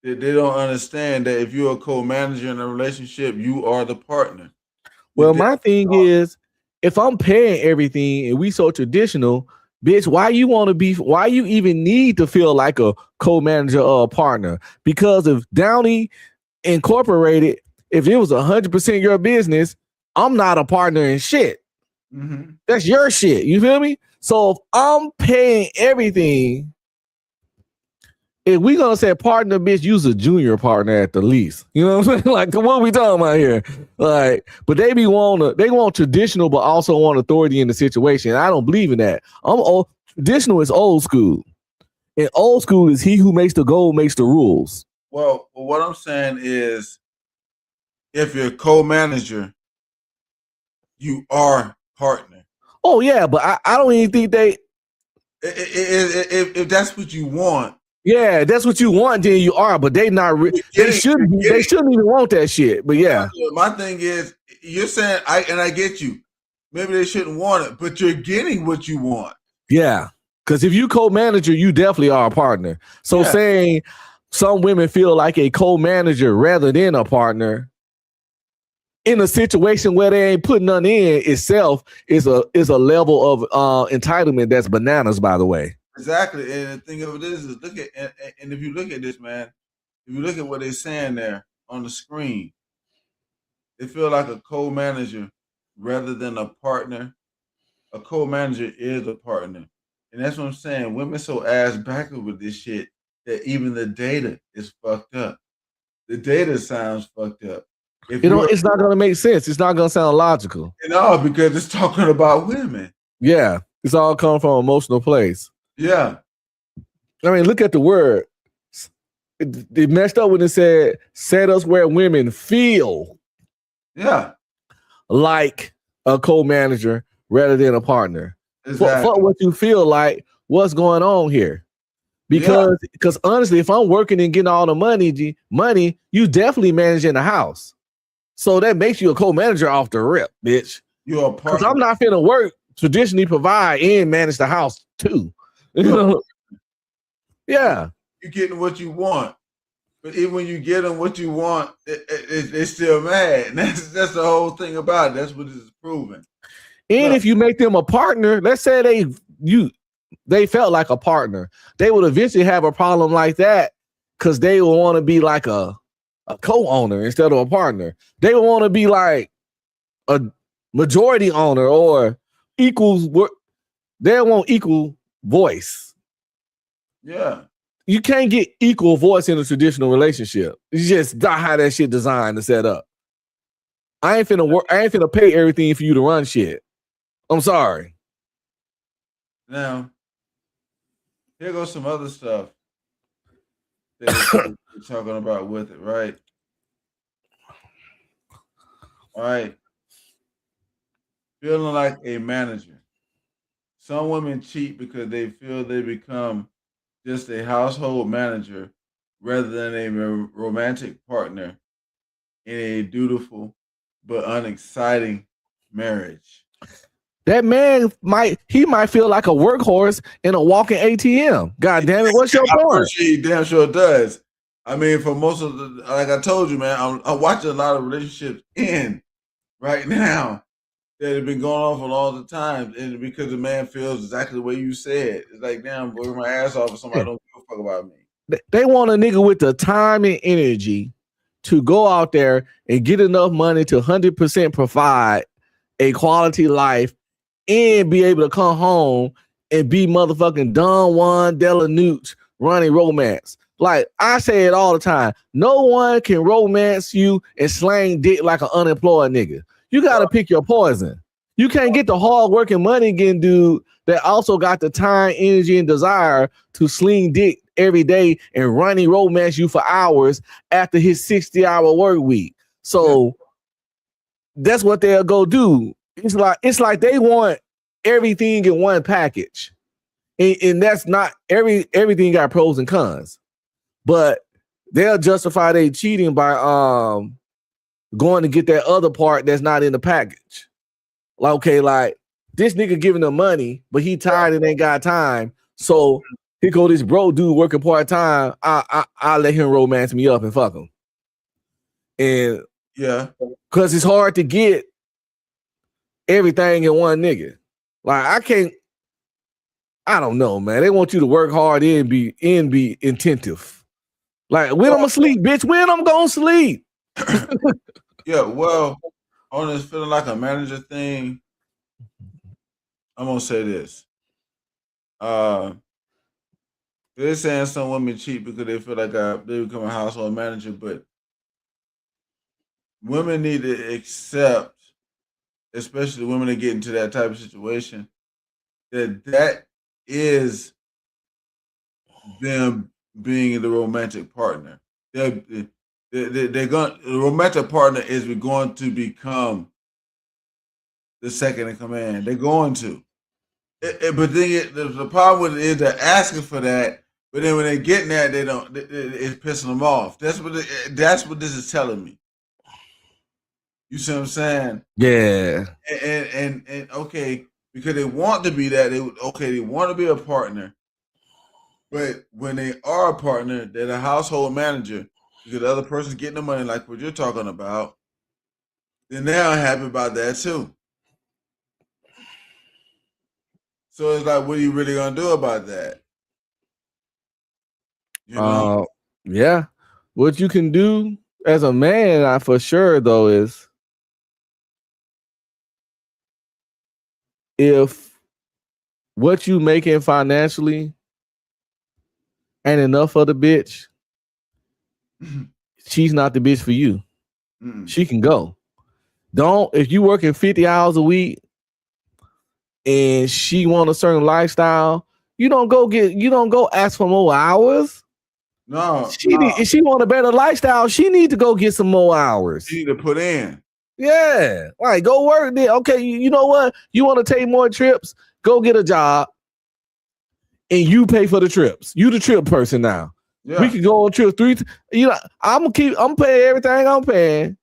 A: That they don't understand that if you're a co-manager in a relationship, you are the partner.
B: well, my thing is, if I'm paying everything and we so traditional, bitch, why you even need to feel like a co-manager or a partner? Because if Downey Incorporated, if it was 100% your business, I'm not a partner in shit.
A: Mm-hmm.
B: That's your shit. You feel me? So if I'm paying everything, if we gonna say partner, bitch, use a junior partner at the least. You know what I'm saying? Like, what are we talking about here? Like, but they want traditional, but also want authority in the situation. I don't believe in that. Traditional is old school, and old school is he who makes the goal makes the rules.
A: Well, what I'm saying is, if you're co-manager, you are partner.
B: Oh yeah, but I don't even think
A: If that's what you want,
B: yeah, that's what you want, then you are. But they not. They shouldn't. They shouldn't even want that shit. But yeah,
A: my thing is, you're saying I get you. Maybe they shouldn't want it, but you're getting what you want.
B: Yeah, because if you co-manager, you definitely are a partner. So saying some women feel like a co-manager rather than a partner in a situation where they ain't putting none in itself is a level of entitlement that's bananas, by the way.
A: Exactly. And the thing of it is look at and if you look at this, man, if you look at what they're saying there on the screen, they feel like a co-manager rather than a partner. A co-manager is a partner. And that's what I'm saying. Women so ass backward with this shit that even the data is fucked up. The data sounds fucked up.
B: It's not gonna make sense. It's not gonna sound logical.
A: No, because it's talking about women.
B: Yeah, it's all coming from an emotional place.
A: Yeah.
B: I mean, look at the word. It messed up when it said, set us where women feel.
A: Yeah.
B: Like a co-manager rather than a partner. Exactly. For what you feel like, what's going on here? Because honestly, if I'm working and getting all the money, you definitely managing the house. So that makes you a co-manager off the rip, bitch.
A: You're a partner.
B: Because I'm not finna work, traditionally provide and manage the house too. You know? Yeah.
A: You're getting what you want. But even when you get them what you want, they're still mad. And that's the whole thing about it. That's what this is proving.
B: And if you make them a partner, let's say they felt like a partner, they would eventually have a problem like that because they will want to be like a co-owner instead of a partner. They will want to be like a majority owner or equals. They want equal voice.
A: Yeah.
B: You can't get equal voice in a traditional relationship. It's just not how that shit designed and set up. I ain't finna pay everything for you to run shit. I'm sorry.
A: Now, here goes some other stuff that we're talking about with it, right? All right. Feeling like a manager. Some women cheat because they feel they become just a household manager rather than a romantic partner in a dutiful but unexciting marriage.
B: That man might feel like a workhorse in a walking ATM. God damn it, what's your point?
A: He damn sure does. I mean, for most of the, like I told you, man, I'm watching a lot of relationships end right now that have been going on for a long time, and because the man feels exactly the way you said. It's like, damn, working my ass off for somebody don't give a fuck about me.
B: They want a nigga with the time and energy to go out there and get enough money to 100% provide a quality life and be able to come home and be motherfucking Don Juan Delanucci running romance. Like I say it all the time, no one can romance you and slang dick like an unemployed nigga. You got to pick your poison. You can't get the hard working money getting dude that also got the time, energy, and desire to sling dick every day and running romance you for hours after his 60-hour work week. So that's what they'll go do. It's like they want everything in one package. And that's not everything got pros and cons. But they'll justify their cheating by going to get that other part that's not in the package. Like, okay, like this nigga giving them money, but he tired and ain't got time. So here go this bro dude working part-time. I let him romance me up and fuck him. And because it's hard to get everything in one nigga. Like I don't know, man. They want you to work hard and be attentive. Like when I'm asleep, bitch, when I'm gonna sleep.
A: Yeah, well, on this feeling like a manager thing, I'm gonna say this. They're saying some women cheat because they feel like they become a household manager, but women need to accept, especially women that get into that type of situation, that is them being the romantic partner. The romantic partner is going to become the second in command. They're going to. But then the problem with it is they're asking for that, but then when they're getting that, they don't. It's pissing them off. That's what this is telling me. You see what I'm saying?
B: Yeah.
A: And okay, because they want to be that. They want to be a partner, but when they are a partner, they're a household manager because the other person's getting the money, like what you're talking about. Then they're unhappy about that too. So it's like, what are you really gonna do about that? You know?
B: Yeah. What you can do as a man, for sure though, is if what you making financially ain't enough for the bitch, she's not the bitch for you. She can go. If you working 50 hours a week and she want a certain lifestyle, you don't go ask for more hours.
A: No.
B: If she want a better lifestyle, she need to go get some more hours.
A: She need to put in.
B: Yeah. Like go work there. Okay, you know what? You want to take more trips? Go get a job and you pay for the trips. You the trip person now. Yeah. We can go on trips 3. I'm paying everything I'm paying,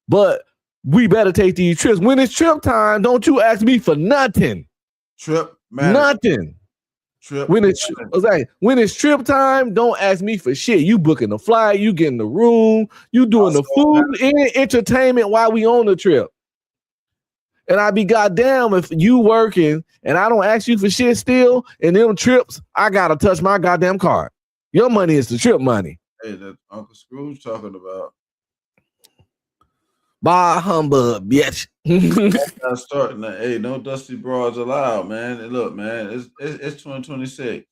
B: but we better take these trips. When it's trip time, don't you ask me for nothing.
A: Trip, man.
B: Nothing.
A: Trip.
B: When it's trip time, don't ask me for shit. You booking the flight, you getting the room, you doing the food and entertainment while we on the trip. And I be goddamn if you working and I don't ask you for shit still, and them trips, I gotta touch my goddamn card. Your money is the trip money.
A: Hey, that's Uncle Scrooge talking about.
B: Bah humbug, bitch.
A: Not starting that. Hey, no dusty broads allowed, man. And look, man, it's 2026.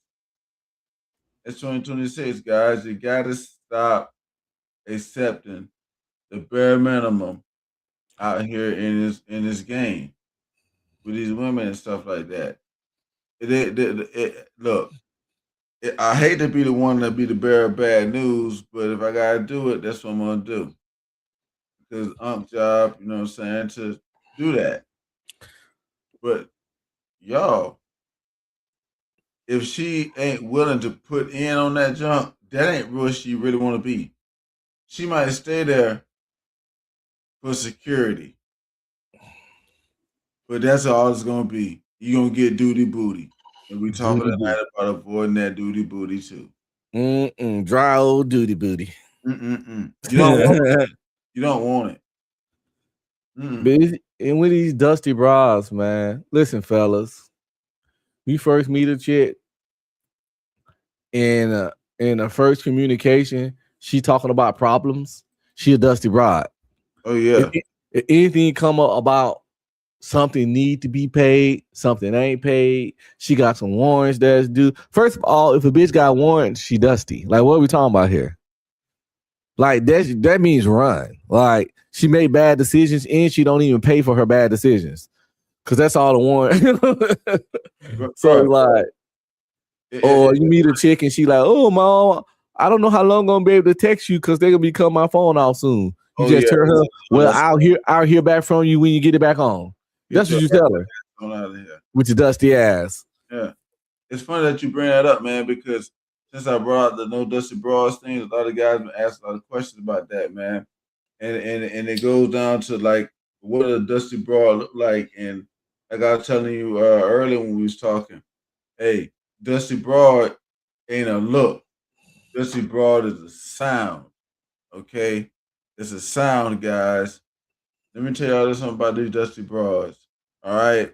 A: It's 2026, guys. You gotta stop accepting the bare minimum out here in this game with these women and stuff like that. Look, I hate to be the one to be the bearer of bad news, but if I gotta do it, that's what I'm gonna do. Because Unc's job, you know what I'm saying, to do that. But y'all, if she ain't willing to put in on that jump, that ain't where she really want to be. She might stay there for security, but that's all it's gonna be. You gonna get duty booty, and we talking tonight about avoiding that duty booty too.
B: Dry old duty booty.
A: You don't want it. You don't want it.
B: And with these dusty bras, man. Listen, fellas, you first meet a chick in a first communication, she talking about problems. She a dusty broad.
A: Oh yeah.
B: If anything come up about something need to be paid, something ain't paid, she got some warrants that's due. First of all, if a bitch got warrants, she dusty. Like, what are we talking about here? Like that means run. Like she made bad decisions and she don't even pay for her bad decisions. Cause that's all the warrant. So like Or
A: It,
B: you meet a chick and she like, oh mom, I don't know how long I'm gonna be able to text you because they're gonna be cutting my phone off soon. You
A: oh
B: just
A: yeah,
B: tell her,
A: oh,
B: well,
A: that's
B: I'll hear back from you when you get it back on.
A: get
B: That's what
A: your
B: you tell her
A: on out of here.
B: with your dusty ass.
A: Yeah, it's funny that you bring that up, man, because since I brought up the no dusty bras thing, a lot of guys been asking a lot of questions about that, man. And it goes down to like what does a dusty bra look like, and like I was telling you earlier when we was talking, hey, dusty bra ain't a look. Dusty broad is a sound. Okay, it's a sound, guys. Let me tell y'all something about these dusty broads. All right,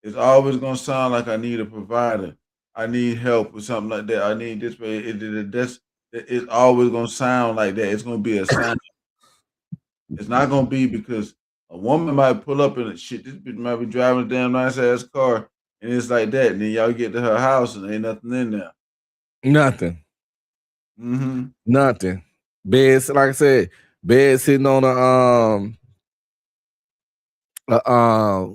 A: it's always gonna sound like I need a provider. I need help with something like that. I need this way. It's always gonna sound like that. It's gonna be a sound. It's not gonna be because a woman might pull up in a shit. This bitch might be driving a damn nice ass car, and it's like that. And then y'all get to her house and ain't nothing in there.
B: Nothing.
A: Mm-hmm.
B: Nothing. Beds, like I said, bed sitting on a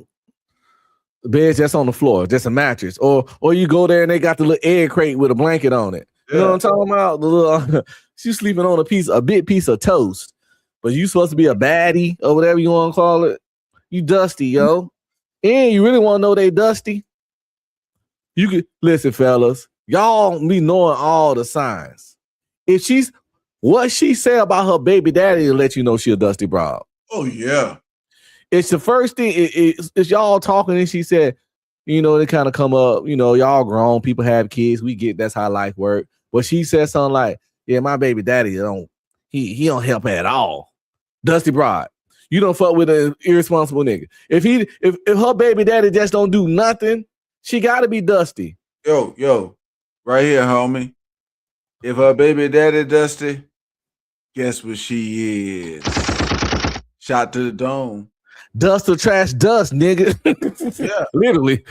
B: bed just on the floor, just a mattress, or you go there and they got the little egg crate with a blanket on it. You know what I'm talking about? The little she's sleeping on a big piece of toast, but you supposed to be a baddie or whatever you want to call it. You dusty, yo, and you really want to know they dusty? You could listen, fellas. Y'all be knowing all the signs. If she's what she said about her baby daddy to let you know she a dusty broad.
A: Oh yeah.
B: It's the first thing. It's y'all talking, and she said, you know, they kind of come up. You know, y'all grown people have kids. We get that's how life works. But she said something like, "Yeah, my baby daddy don't. He don't help at all. Dusty broad. You don't fuck with an irresponsible nigga. If her baby daddy just don't do nothing, she got to be dusty.
A: Yo, right here, homie. If her baby daddy dusty, guess what she is? Shot to the dome.
B: Dust or trash dust, nigga.
A: Yeah.
B: Literally.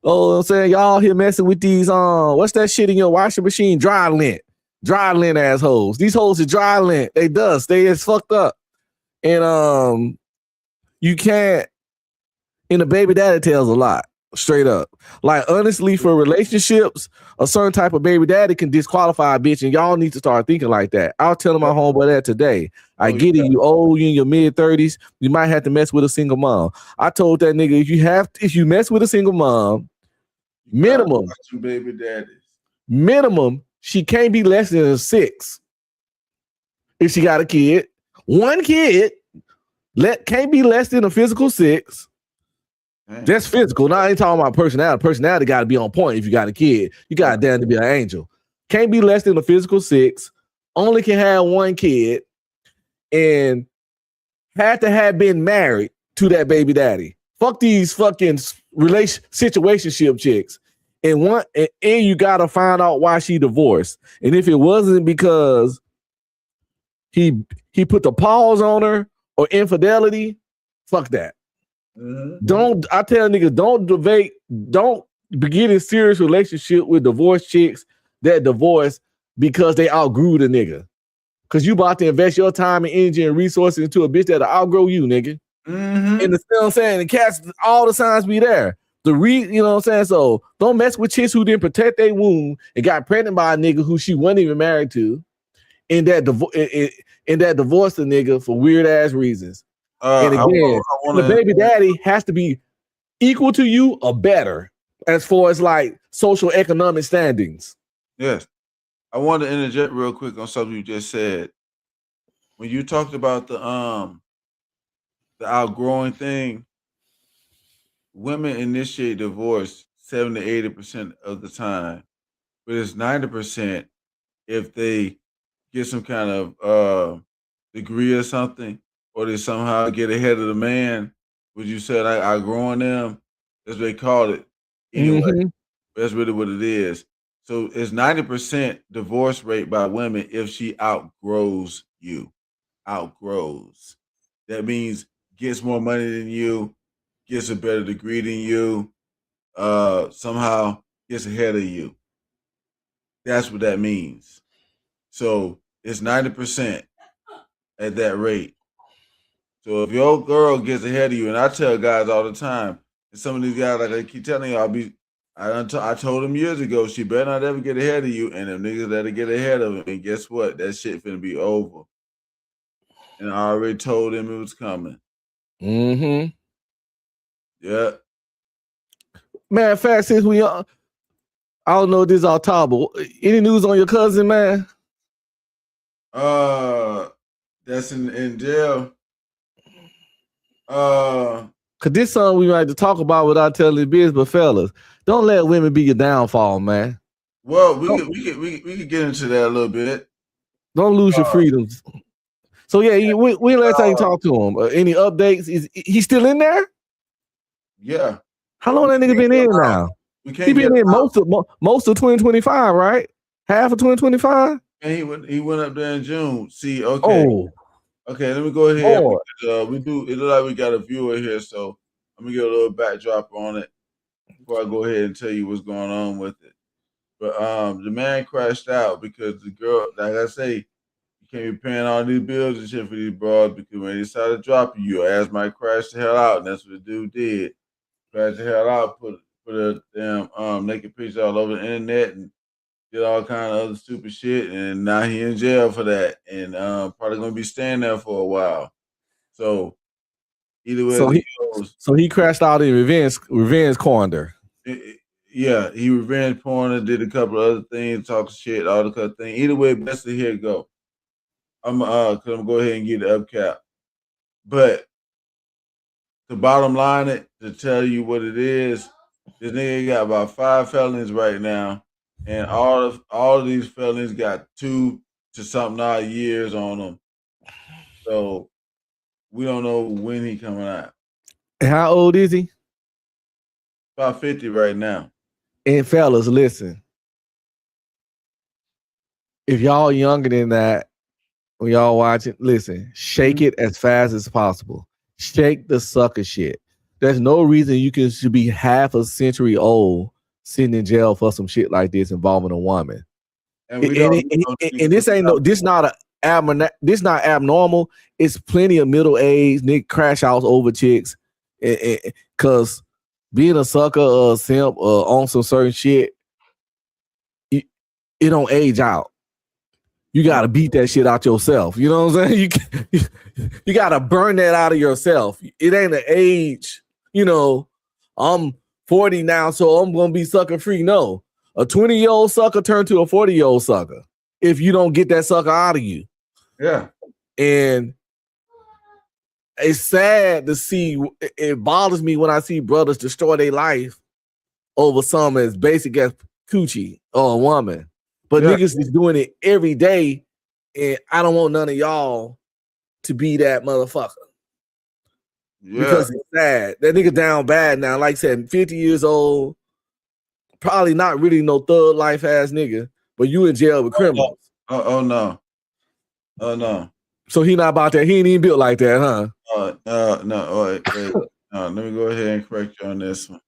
B: Oh, I'm saying y'all here messing with these what's that shit in your washing machine? Dry lint assholes. These hoes are dry lint. They dust. They is fucked up. And you can't. And the baby daddy tells a lot. Straight up. Like honestly, for relationships, a certain type of baby daddy can disqualify a bitch, and y'all need to start thinking like that. I was telling my homeboy that today. I get it, you old, you in your mid-30s, you might have to mess with a single mom. I told that nigga if you mess with a single mom, minimum,
A: two baby daddies.
B: Minimum, she can't be less than a 6. If she got a kid, one kid, can't be less than a physical 6. That's physical. Now I ain't talking about personality. Personality got to be on point. If you got a kid, you got damn to be an angel. Can't be less than a physical 6. Only can have one kid, and had to have been married to that baby daddy. Fuck these fucking situationship chicks. And you gotta find out why she divorced. And if it wasn't because he put the pause on her or infidelity, fuck that. Mm-hmm. I tell niggas, don't begin a serious relationship with divorced chicks that divorce because they outgrew the nigga. Cause you about to invest your time and energy and resources into a bitch that'll outgrow you, nigga. Mm-hmm. And you know what I'm saying? The cats, all the signs be there. You know what I'm saying? So don't mess with chicks who didn't protect their womb and got pregnant by a nigga who she wasn't even married to, and that divorced the nigga for weird ass reasons. And again, the baby daddy has to be equal to you or better as far as like social economic standings.
A: Yes. I want to interject real quick on something you just said. When you talked about the outgrowing thing, women initiate divorce 70 to 80% of the time, but it's 90% if they get some kind of degree or something, or they somehow get ahead of the man. What you said, I outgrowing them. That's what they call it. Anyway, that's really what it is. So it's 90% divorce rate by women if she outgrows you. Outgrows. That means gets more money than you, gets a better degree than you, somehow gets ahead of you. That's what that means. So it's 90% at that rate. So if your girl gets ahead of you, and I tell guys all the time, and some of these guys, like I keep telling you, I told him years ago, she better not ever get ahead of you, and them niggas that'll get ahead of him. And guess what? That shit finna be over. And I already told him it was coming.
B: Mm-hmm.
A: Yeah.
B: Man, fact, since I don't know if this is all talk, but any news on your cousin, man?
A: That's in jail.
B: Cause this something we might to talk about without telling the business, but fellas, don't let women be your downfall, man.
A: Well, we could get into that a little bit.
B: Don't lose your freedoms. So yeah, when last time you talked to him? Any updates? Is he still in there?
A: Yeah.
B: How long that nigga been in now? He been in most of 2025, right? Half of 2025.
A: And he went up there in June. See, okay.
B: Oh.
A: Okay, let me go ahead. We do. It look like we got a viewer here, so let me get a little backdrop on it before I go ahead and tell you what's going on with it. But the man crashed out because the girl, like I say, you can't be paying all these bills and shit for these broads because when they decide to drop you, your ass might crash the hell out, and that's what the dude did. Crashed the hell out, put a damn naked picture all over the internet and did all kind of other stupid shit, and now he in jail for that, and probably gonna be staying there for a while. So either way,
B: so he crashed out in revenge corner.
A: Yeah, he revenge porn, did a couple of other things, talking shit, all the kind of things. Either way, best to here go. I'm gonna go ahead and get the upcap. But the bottom line it to tell you what it is, this nigga got about 5 felonies right now. And all of these felonies got 2 to something odd years on them. So we don't know when he coming out.
B: And how old is he?
A: About 50 right now.
B: And fellas, listen. If y'all younger than that, when y'all watching, listen, shake it as fast as possible. Shake the sucker shit. There's no reason you should be half a century old sitting in jail for some shit like this involving a woman. And this ain't no, this not abnormal. It's plenty of middle-aged nigga crash outs over chicks. Cause being a sucker or a simp or on some certain shit, it don't age out. You gotta beat that shit out yourself. You know what I'm saying? You gotta burn that out of yourself. It ain't an age, you know, I'm 40 now, so I'm gonna be sucker free. No. A 20-year-old sucker turned to a 40-year-old sucker if you don't get that sucker out of you.
A: Yeah.
B: And it's sad to see, it bothers me when I see brothers destroy their life over something as basic as coochie or a woman. But niggas is doing it every day, and I don't want none of y'all to be that motherfucker. Yeah. Because it's sad. That nigga down bad now. Like I said, 50 years old, probably not really no thug life ass nigga, but you in jail with criminals.
A: Oh no. Oh no.
B: So he not about that. He ain't even built like that, huh?
A: No. Wait. No, let me go ahead and correct you on this one.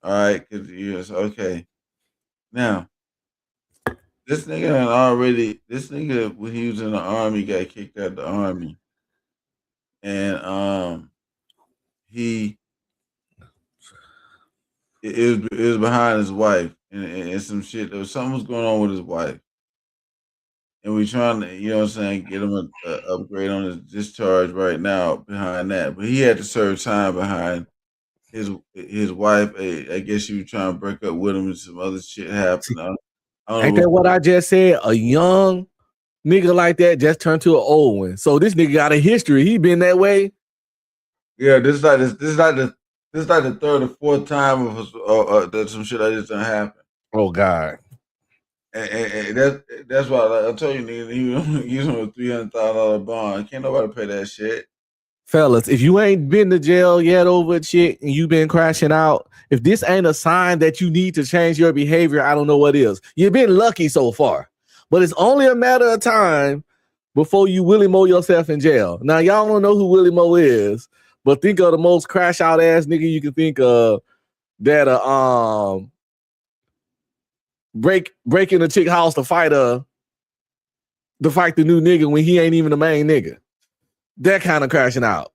A: All right, yes, okay. Now, this nigga when he was in the army got kicked out of the army, and it was behind his wife, and some shit. Something was going on with his wife, and we trying to, you know what I'm saying, get him an upgrade on his discharge right now behind that. But he had to serve time behind his wife. I guess she was trying to break up with him, and some other shit happened.
B: Ain't that what I just said? A young nigga like that just turned to an old one. So this nigga got a history. He been that way.
A: Yeah, this is like the third or fourth time of that some shit like this done happen.
B: Oh God.
A: And that's why I told you, nigga, he was on a $300,000 bond. Can't nobody pay that shit.
B: Fellas, if you ain't been to jail yet over a chick and you been crashing out, if this ain't a sign that you need to change your behavior, I don't know what is. You've been lucky so far, but it's only a matter of time before you Willie Moe yourself in jail. Now, y'all don't know who Willie Moe is, but think of the most crash out ass nigga you can think of that break in a chick house to fight the new nigga when he ain't even the main nigga. That kind of crashing out.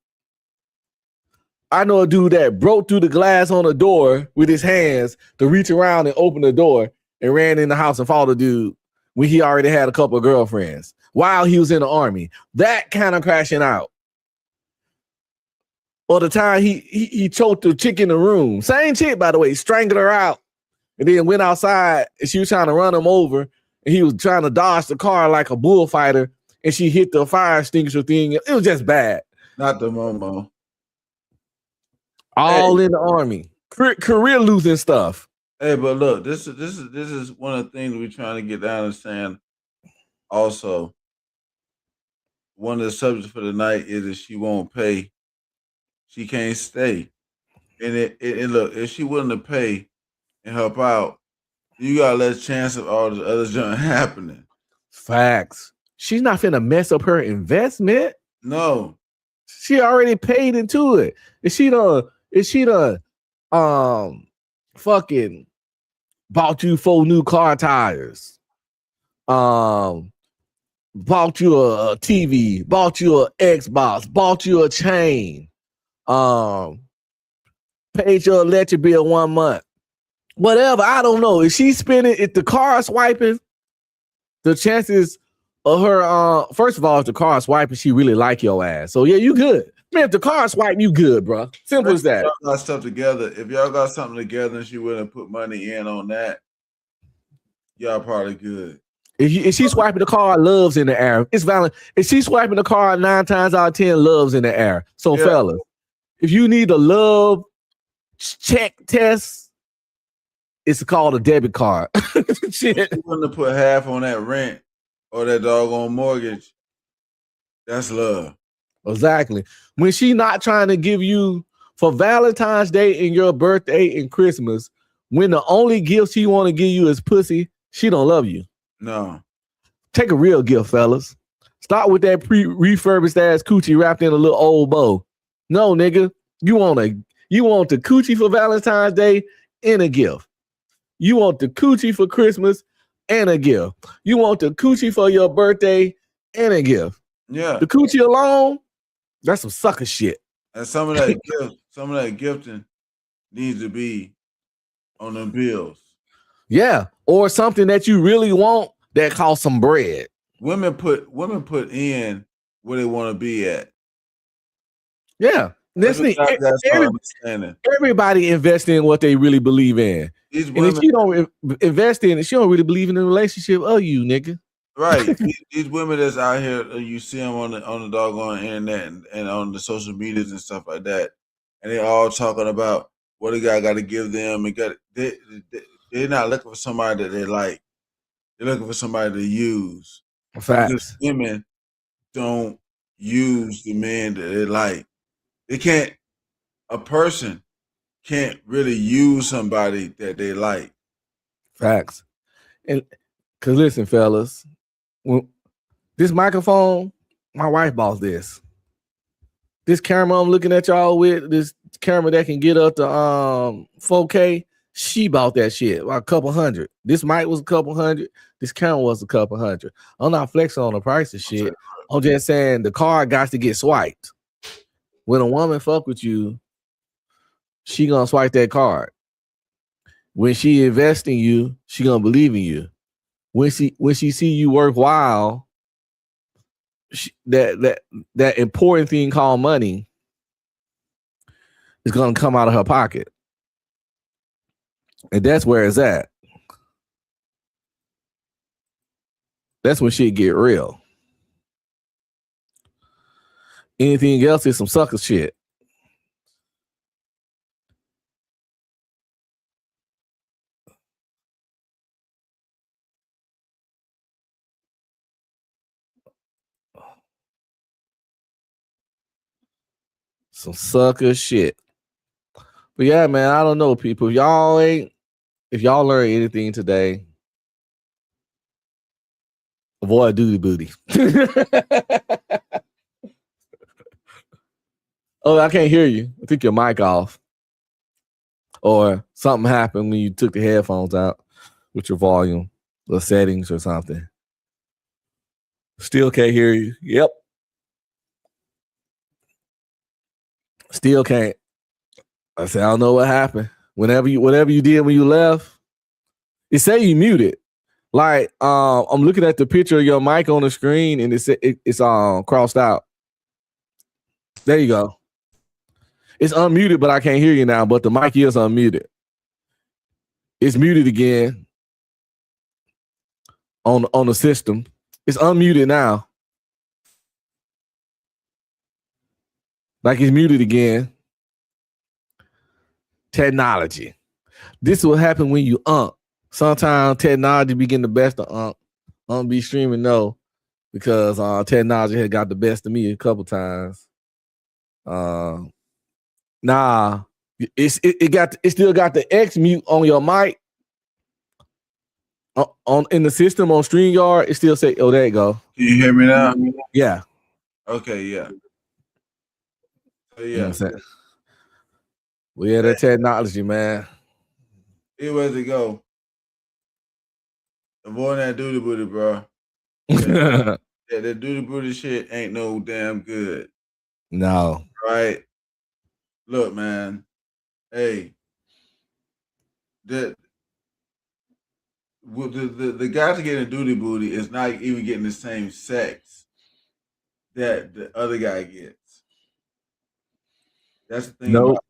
B: I know a dude that broke through the glass on the door with his hands to reach around and open the door and ran in the house and fought a dude when he already had a couple of girlfriends while he was in the army. That kind of crashing out. Or the time he choked the chick in the room. Same chick, by the way, strangled her out and then went outside and she was trying to run him over and he was trying to dodge the car like a bullfighter and she hit the fire extinguisher thing. It was just bad.
A: Not the Momo.
B: All in the army. Career losing stuff.
A: Hey, but look, this is one of the things we're trying to get down and saying. Also, one of the subjects for the night is if she won't pay, she can't stay. And look, if she willing to pay and help out, you got less chance of all the other junk happening.
B: Facts. She's not finna mess up her investment.
A: No.
B: She already paid into it. Is she done fucking bought you 4 new car tires? Bought you a TV, bought you an Xbox, bought you a chain, paid your electric bill 1 month. Whatever, I don't know. If she's spending, if the car is swiping, the chances of her, first of all, if the car is swiping, she really like your ass. So yeah, you good. Man, if the car is swiping, you good, bro. Simple as that.
A: If y'all got stuff together, if y'all got something together and she willing to put money in on that, y'all probably good.
B: If she's swiping the car, love's in the air. It's valid. If she's swiping the car 9 times out of 10, love's in the air. So fellas, if you need a love check test, it's called a debit card. Shit.
A: If you want to put half on that rent or that doggone mortgage, that's love.
B: Exactly. When she not trying to give you for Valentine's Day and your birthday and Christmas, when the only gift she want to give you is pussy, she don't love you.
A: No.
B: Take a real gift, fellas. Start with that refurbished ass coochie wrapped in a little old bow. No, nigga. You want the coochie for Valentine's Day and a gift. You want the coochie for Christmas and a gift. You want the coochie for your birthday and a gift.
A: Yeah.
B: The coochie alone, that's some sucker shit.
A: And some of that gifting needs to be on them bills.
B: Yeah. Or something that you really want that costs some bread.
A: Women put in where they want to be at.
B: Yeah. Everybody invest in what they really believe in. And if you don't invest in it, she don't really believe in the relationship of you, nigga.
A: Right. These women that's out here, you see them on the doggone internet and on the social medias and stuff like that, and they all talking about what a guy got to give them. And they're not looking for somebody that they like. They're looking for somebody to use.
B: Facts.
A: Because women don't use the men that they like. A person can't really use somebody that they like.
B: Facts. And because listen, fellas, this microphone, my wife bought this. This camera I'm looking at y'all with, this camera that can get up to 4K, she bought that shit, about a couple $100. This mic was a couple $100. This camera was a couple $100. I'm not flexing on the price of shit. I'm just saying the card got to get swiped. When a woman fuck with you, she gonna swipe that card. When she invest in you, she gonna believe in you. When she see you worthwhile, that important thing called money is gonna come out of her pocket, and that's where it's at. That's when shit get real. Anything else is some sucker shit. Some sucker shit. But yeah, man, I don't know, people. If y'all learn anything today, avoid duty booty. Oh, I can't hear you. I took your mic off. Or something happened when you took the headphones out with your volume or settings or something. Still can't hear you. Yep. Still can't. I said, I don't know what happened. Whatever you did when you left, it say you muted. Like, I'm looking at the picture of your mic on the screen, and it's crossed out. There you go. It's unmuted, but I can't hear you now. But the mic is unmuted. It's muted again on the system. It's unmuted now. Like it's muted again. Technology. This will happen when you Sometimes technology be getting the best of be streaming no, because technology had got the best of me a couple times. Nah, it still got the X mute on your mic. On in the system on StreamYard, it still say, oh, there you go.
A: Can you hear me now?
B: Yeah.
A: Okay, yeah. So,
B: You know what
A: yeah.
B: I'm saying? We had that technology, man.
A: Anywhere to go. Avoid that duty booty, bro. That duty booty shit ain't no damn good.
B: No.
A: Right? Look, man. Hey. The guy to get a duty booty is not even getting the same sex that the other guy gets. That's the thing about that.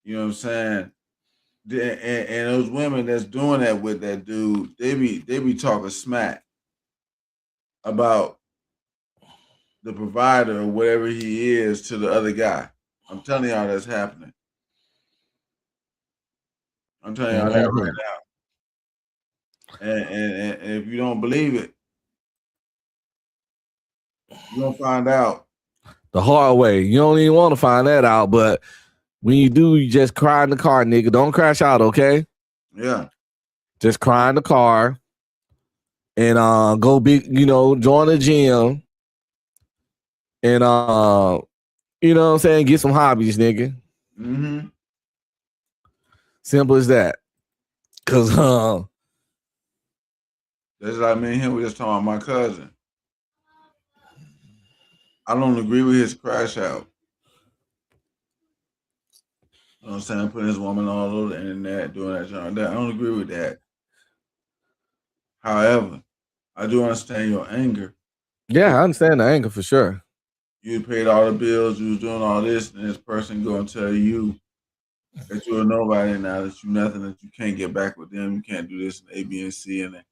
A: You know what I'm saying? And those women that's doing that with that dude, they be talking smack about the provider or whatever he is to the other guy. I'm telling y'all that's happening. I'm telling y'all that right now. And if you don't believe it, you're gonna find out
B: the hard way. You don't even want to find that out, but when you do, you just cry in the car, nigga. Don't crash out, okay?
A: Yeah.
B: Just cry in the car and go join the gym and you know what I'm saying, get some hobbies, nigga.
A: Mm-hmm.
B: Simple as that. Cause
A: that's like me and him. We just talking about my cousin. I don't agree with his crash out. You know what I'm saying? Putting his woman all over the internet, doing that, I don't agree with that. However, I do understand your anger.
B: Yeah, I understand the anger for sure.
A: You paid all the bills, you was doing all this, and this person going to tell you that you're nobody now, that you nothing, that you can't get back with them, you can't do this and A, B, and C, and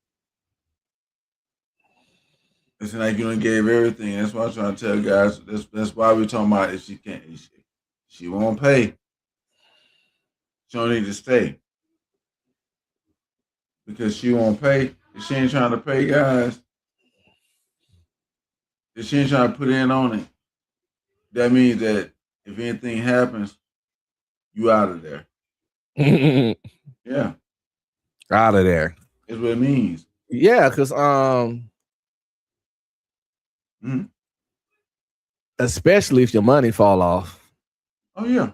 A: it's like you done gave everything. That's why I'm trying to tell guys. That's why we're talking about if she can't, she won't pay. She don't need to stay because she won't pay. If she ain't trying to pay, guys, if she ain't trying to put in on it, that means that if anything happens, you out of there. Yeah,
B: out of there.
A: That's what it means.
B: Yeah, because especially if your money fall off.
A: Oh yeah.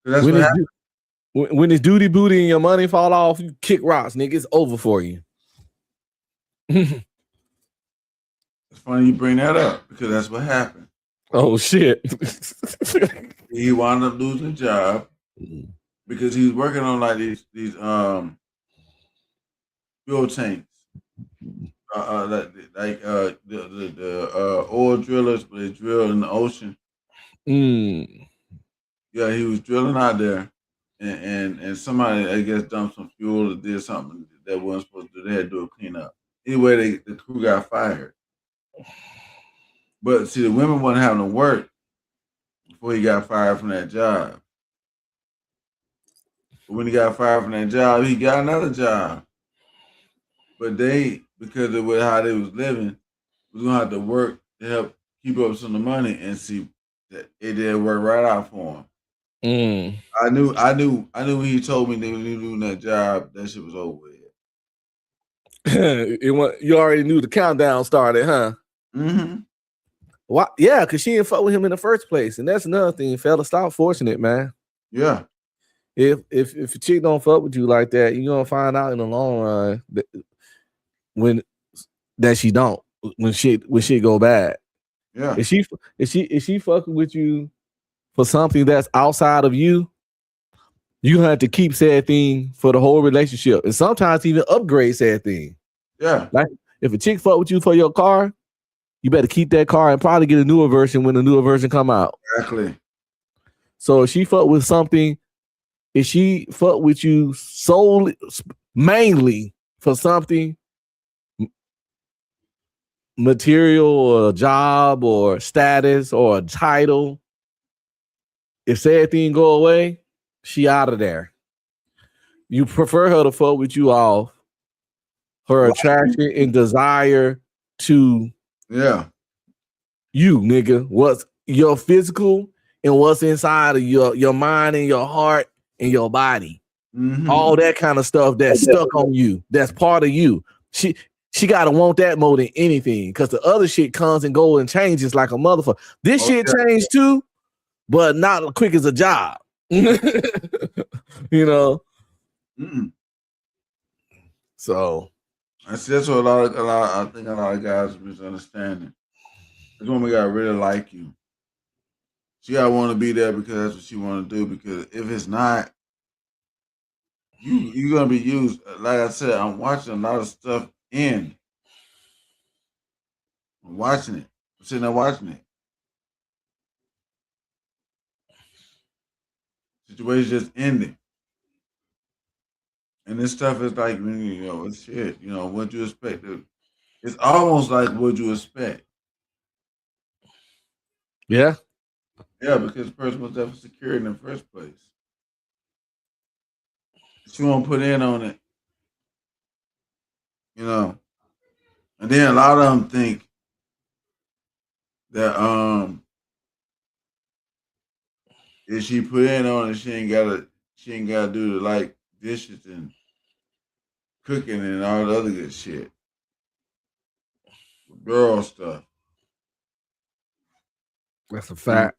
A: That's when
B: when it's duty booty and your money fall off, you kick rocks, nigga. It's over for you.
A: It's funny you bring that up because that's what happened.
B: Oh shit.
A: He wound up losing a job because he was working on like these fuel tanks. The oil drillers, but they drill in the ocean. Yeah, he was drilling out there, and somebody I guess dumped some fuel or did something that wasn't supposed to do. They had to do a cleanup. Anyway, the crew got fired. But see, the women wasn't having to work before he got fired from that job. But when he got fired from that job, he got another job. But they, because of how they was living, was gonna have to work to help keep up some of the money, and see that it did work right out for him. I knew when he told me they were doing that job, that shit was over with.
B: You already knew the countdown started, huh?
A: Mm-hmm.
B: Why? Yeah, because she didn't fuck with him in the first place, and that's another thing. Fella, stop forcing it, man.
A: Yeah.
B: If a chick don't fuck with you like that, you're gonna find out in the long run that she don't, when shit go bad.
A: Yeah.
B: If she fucking with you for something that's outside of you, you have to keep said thing for the whole relationship, and sometimes even upgrade said thing.
A: Yeah.
B: Like if a chick fuck with you for your car, you better keep that car and probably get a newer version when the newer version come out.
A: Exactly.
B: So if she fuck with something, if she fuck with you solely, mainly for something material or a job or status or a title, if said thing go away, she out of there. You prefer her to fuck with you off her attraction and desire to
A: Yeah.
B: you, nigga. What's your physical and what's inside of your mind and your heart and your body. All that kind of stuff that's stuck on you. That's part of you. She gotta want that more than anything, because the other shit comes and goes and changes like a motherfucker. This shit changed too, but not as quick as a job. You know. So
A: that's what I think a lot of guys are misunderstanding. This woman gotta really like you. She gotta want to be there because that's what she want to do. Because if it's not, you're gonna be used. Like I said, I'm watching a lot of stuff end. I'm watching it. I'm sitting there watching it. Situation just ending. And this stuff is like, it's shit. What you expect. It's almost like what you expect.
B: Yeah.
A: Yeah, because the person was there for security in the first place. She won't put in on it. And then a lot of them think that if she put in on it, she ain't gotta do the like dishes and cooking and all the other good shit. Girl stuff.
B: That's a fact.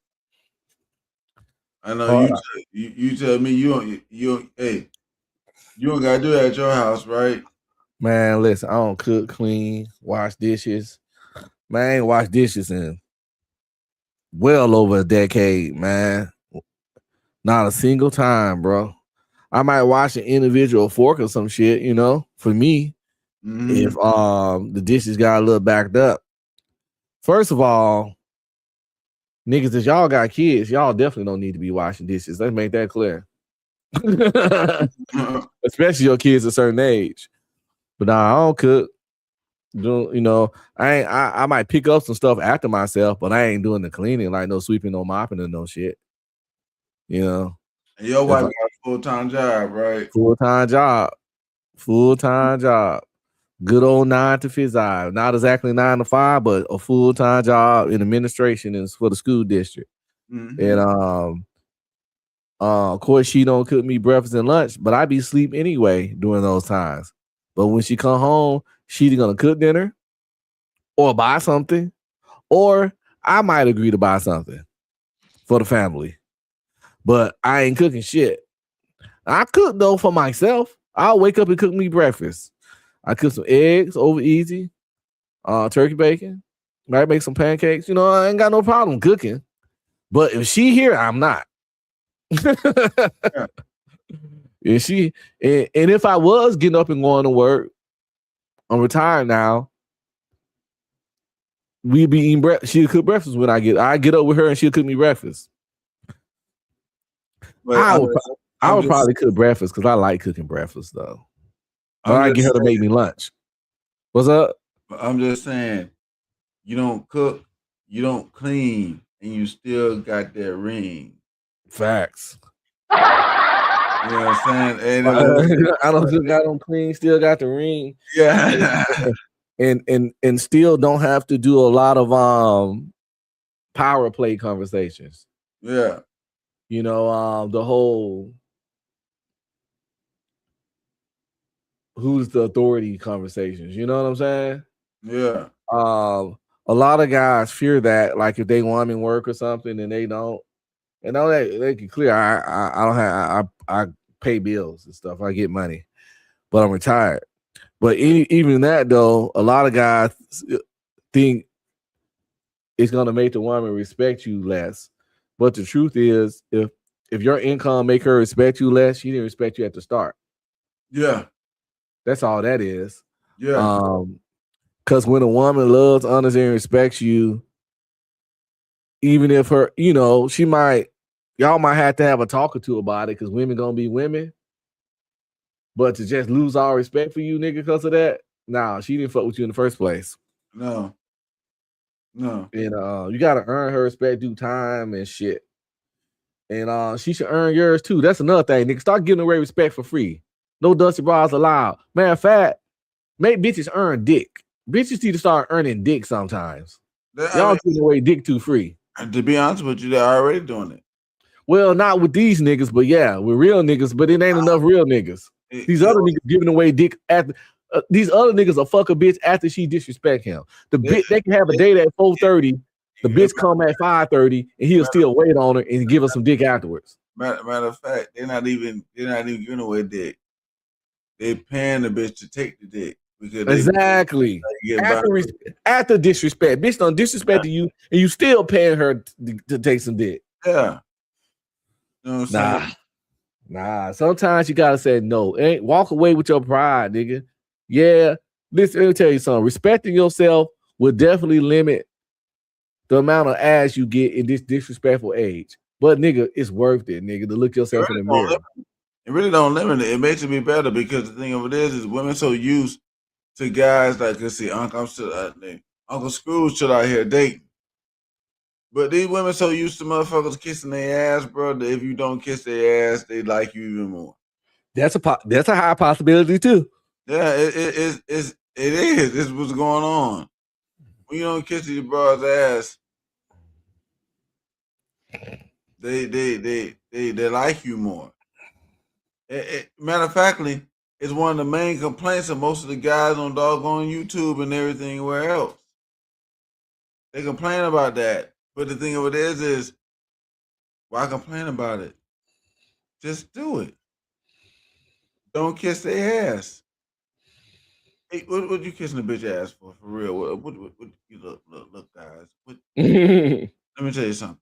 A: I know you tell me you don't gotta do that at your house, right?
B: Man, listen, I don't cook, clean, wash dishes. Man, I ain't wash dishes in well over a decade, man. Not a single time, bro. I might wash an individual fork or some shit, for me, if the dishes got a little backed up. First of all, niggas, if y'all got kids, y'all definitely don't need to be washing dishes. Let's make that clear. Especially your kids a certain age. But nah, I don't cook. I might pick up some stuff after myself, but I ain't doing the cleaning, like no sweeping, no mopping, and no shit.
A: And your wife got a full-time job, right?
B: Full-time job. Good old 9 to 5. Not exactly 9 to 5, but a full-time job in administration is for the school district. And of course, she don't cook me breakfast and lunch, but I be asleep anyway during those times. But when she come home, she's gonna cook dinner or buy something, or I might agree to buy something for the family. But I ain't cooking shit. I cook though for myself. I'll wake up and cook me breakfast. I cook some eggs over easy, turkey bacon. Might make some pancakes. I ain't got no problem cooking. But if she here, I'm not. And if I was getting up and going to work, I'm retired now. We'd be eating breakfast. She'll cook breakfast when I get up with her and she'll cook me breakfast. I would probably cook breakfast because I like cooking breakfast though. But I get her to make me lunch. What's up?
A: I'm just saying, you don't cook, you don't clean, and you still got that ring.
B: Facts.
A: You know what I'm saying?
B: I don't clean, still got the ring.
A: Yeah.
B: and still don't have to do a lot of power play conversations.
A: Yeah.
B: The whole who's the authority conversations. You know what I'm saying?
A: Yeah.
B: A lot of guys fear that, like if they want me work or something and they don't, and all that they can clear. I don't have I pay bills and stuff. I get money, but I'm retired. But even that though, a lot of guys think it's gonna make the woman respect you less. But the truth is, if your income make her respect you less, she didn't respect you at the start.
A: Yeah.
B: That's all that is.
A: Yeah.
B: Because when a woman loves, honors, and respects you, even if her, y'all might have to have a talk or two about it because women gonna be women. But to just lose all respect for you, nigga, because of that, nah, she didn't fuck with you in the first place.
A: No.
B: And you gotta earn her respect, due time and shit. And she should earn yours too. That's another thing, nigga. Start giving away respect for free. No dusty bras allowed. Matter of fact, make bitches earn dick. Bitches need to start earning dick sometimes. Y'all giving away dick too free.
A: To be honest with you, they're already doing it.
B: Well, not with these niggas, but yeah, with real niggas. But it ain't enough real niggas. These other niggas giving away dick after. These other niggas will fuck a bitch after she disrespect him. Bitch, they can have a date at 4:30. The bitch come at 5:30, and he'll still wait on her and give her some dick afterwards.
A: Matter of fact, they're not even giving away dick. They paying the bitch to take the dick because
B: exactly after disrespect. Bitch done disrespect to you, and you still paying her to take some dick.
A: Yeah. You know what I'm saying?
B: Nah. Sometimes you gotta say no. Ain't walk away with your pride, nigga. Yeah. Listen, let me tell you something. Respecting yourself will definitely limit the amount of ass you get in this disrespectful age. But nigga, it's worth it, nigga, to look yourself in the mirror.
A: It really don't limit it. It makes it be better because the thing of it is women so used to guys like, let's see, Uncle Scrooge still out here dating. But these women so used to motherfuckers kissing their ass, bro, that if you don't kiss their ass, they like you even more.
B: That's a high possibility too.
A: Yeah, it is. This is what's going on. When you don't kiss your bro's ass, they like you more. Matter of factly, it's one of the main complaints of most of the guys on doggone YouTube and everything where else. They complain about that. But the thing of it is why complain about it? Just do it. Don't kiss their ass. Hey, what you kissing a bitch ass for real? What you look guys. Let me tell you something.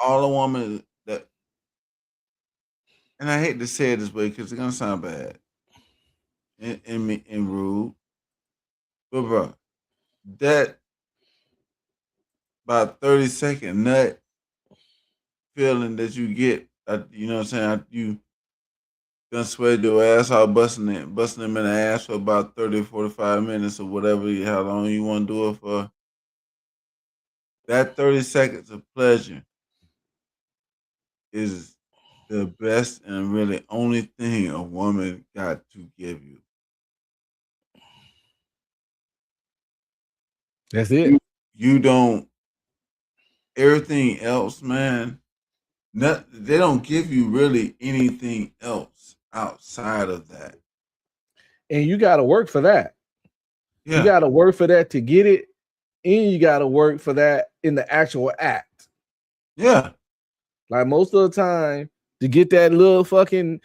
A: All the woman that, and I hate to say it this way because it's gonna sound bad and rude, but bro, that about 30-second nut feeling that you get, you know what I'm saying? You gonna sweat your ass out, busting them in the ass for about 30, 45 minutes or whatever, how long you want to do it for. That 30 seconds of pleasure is the best and really only thing a woman got to give you.
B: That's it.
A: You don't, everything else, man, they don't give you really anything else outside of that.
B: And you got to work for that. Yeah. You got to work for that to get it, and you got to work for that in the actual act.
A: Yeah.
B: Like most of the time, to get that little fucking,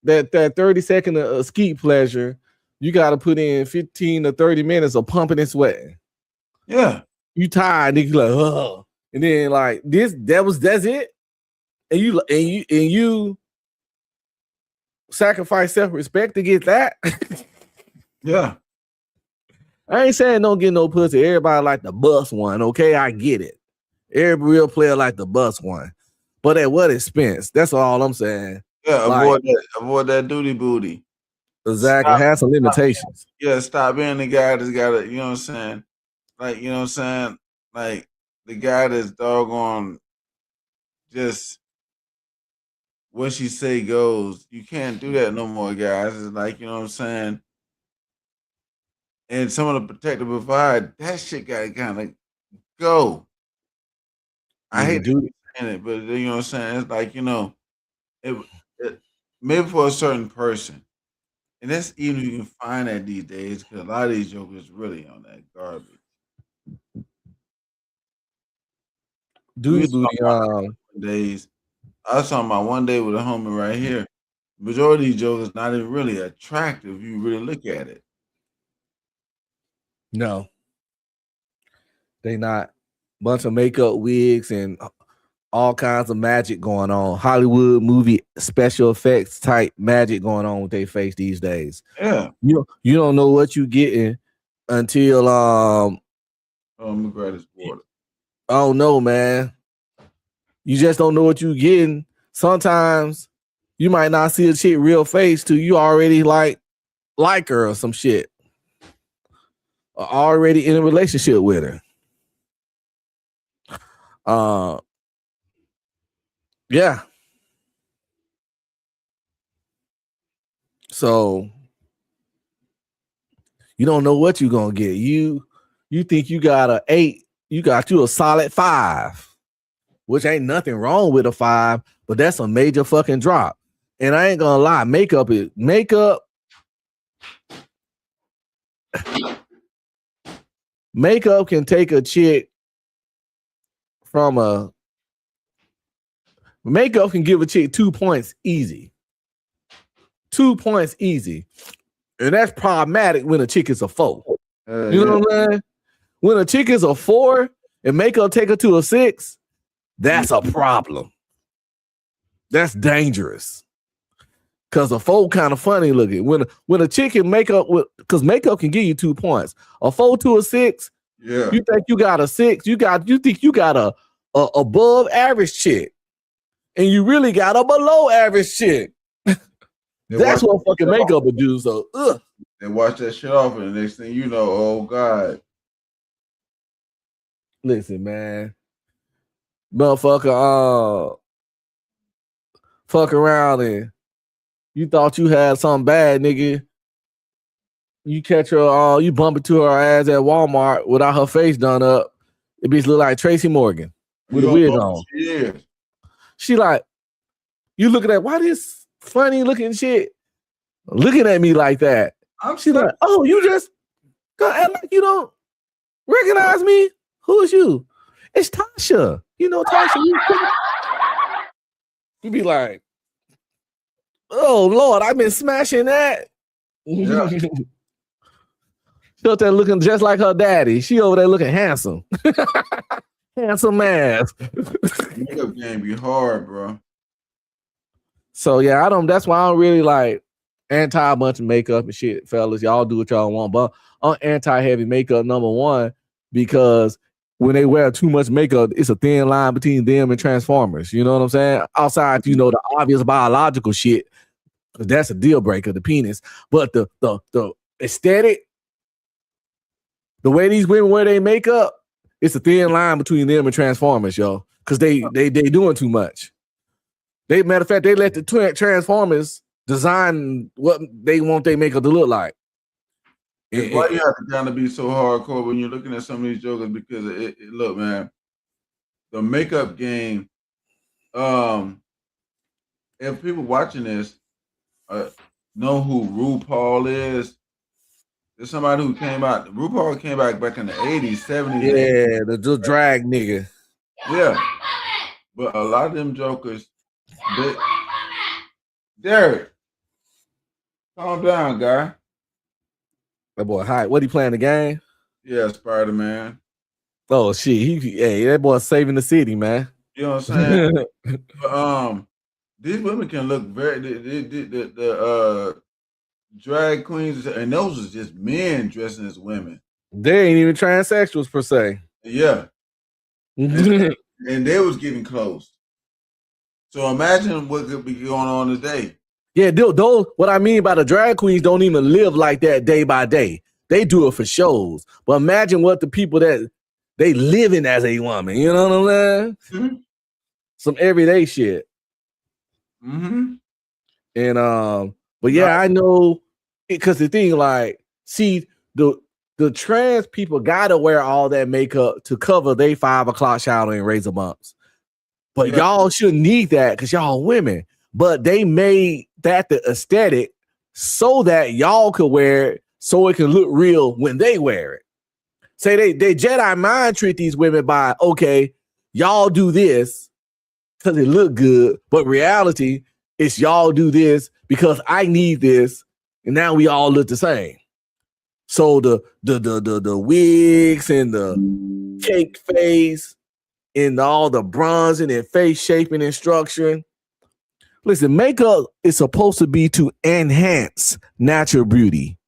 B: that 30-second of skeet pleasure, you got to put in 15 to 30 minutes of pumping and sweating.
A: Yeah.
B: You tired, nigga, like, oh. And then like that's it. And you sacrifice self-respect to get that.
A: Yeah.
B: I ain't saying don't get no pussy. Everybody like the bus one, okay? I get it. Every real player like the bus one. But at what expense? That's all I'm saying.
A: Yeah, avoid that duty booty.
B: Exactly. Have some limitations.
A: Stop being the guy that's got it, you know what I'm saying? Like, you know what I'm saying? Like the guy that's doggone just what she say goes. You can't do that no more, guys. It's like, you know what I'm saying? And some of the protective provide, that shit gotta kind of go. I hate to saying it, but you know what I'm saying? It's like, you know, it maybe for a certain person. And that's even you can find that these days because a lot of these jokers really on that garbage.
B: Duty booty
A: days. I was talking about one day with a homie right here. Majority of these jokers not even really attractive if you really look at it.
B: No. They not. Bunch of makeup wigs and all kinds of magic going on. Hollywood movie special effects type magic going on with their face these days.
A: Yeah.
B: You don't know what you getting until
A: Oh, I'm gonna grab this water.
B: I don't know, man. You just don't know what you getting. Sometimes you might not see a chick real face till you already like her or some shit. Or already in a relationship with her. Yeah. So you don't know what you're gonna get. You think you got a 8, you got you a solid 5, which ain't nothing wrong with a 5, but that's a major fucking drop. And I ain't gonna lie, makeup can take a chick from makeup can give a chick 2 points easy. 2 points easy. And that's problematic when a chick is a 4. You know what I'm saying? When a chick is a 4 and makeup take her to a 6, that's a problem. That's dangerous. Cause a 4 kind of funny looking. When a chick in makeup because makeup can give you 2 points. A 4 to a 6,
A: yeah.
B: You think you got a 6, you think you got a above average chick. And you really got a below average chick. That's what fucking makeup would do. So
A: they wash that shit off, and the next thing you know, oh God.
B: Listen, man. Motherfucker, fuck around and you thought you had something bad, nigga. You catch her, you bump into her ass at Walmart without her face done up. It bitch look like Tracy Morgan with a wig on.
A: Yeah.
B: She like, you looking at why this funny looking shit looking at me like that? She like, oh, you just gonna act like you don't recognize me? Who is you? It's Tasha. You know Tasha. You be like, oh Lord, I've been smashing that.
A: Yeah.
B: She up there looking just like her daddy. She over there looking handsome. Handsome ass.
A: Makeup game be hard, bro.
B: So yeah, that's why I don't really like anti a bunch of makeup and shit, fellas. Y'all do what y'all want, but I'm anti-heavy makeup, number one, because when they wear too much makeup, it's a thin line between them and Transformers. You know what I'm saying? Outside, the obvious biological shit, that's a deal breaker, the penis. But the aesthetic, the way these women wear their makeup, it's a thin line between them and Transformers, yo. Because they doing too much. Matter of fact, they let the Transformers design what they want their makeup to look like.
A: Why you have to kind of be so hardcore when you're looking at some of these jokers? Because look, man, the makeup game. If people watching this know who RuPaul is, there's somebody who came out. RuPaul came back in the 80s, 70s.
B: Yeah, the drag nigga.
A: Yeah, but a lot of them jokers. Derek, calm down, guy.
B: That boy hot. What he playing the game?
A: Yeah, Spider-Man.
B: Oh shit, that boy saving the city, man.
A: You know what I'm saying? But, these women can look very the drag queens, and those are just men dressing as women.
B: They ain't even transsexuals per se.
A: Yeah, and they was getting close. So imagine what could be going on today.
B: Yeah, those what I mean by the drag queens don't even live like that day by day. They do it for shows. But imagine what the people that they living as a woman. You know what I'm saying?
A: Mm-hmm.
B: Some everyday shit.
A: Mm-hmm.
B: And but yeah, I know because the thing, like, see, the trans people gotta wear all that makeup to cover their 5 o'clock shadow and razor bumps. But y'all shouldn't need that because y'all women. But they made that the aesthetic so that y'all could wear it so it can look real when they wear it. Say they Jedi mind trick these women by, okay, y'all do this because it look good, but reality is y'all do this because I need this, and now we all look the same. So the wigs and the cake face in all the bronzing and face shaping and structuring. Listen, makeup is supposed to be to enhance natural beauty,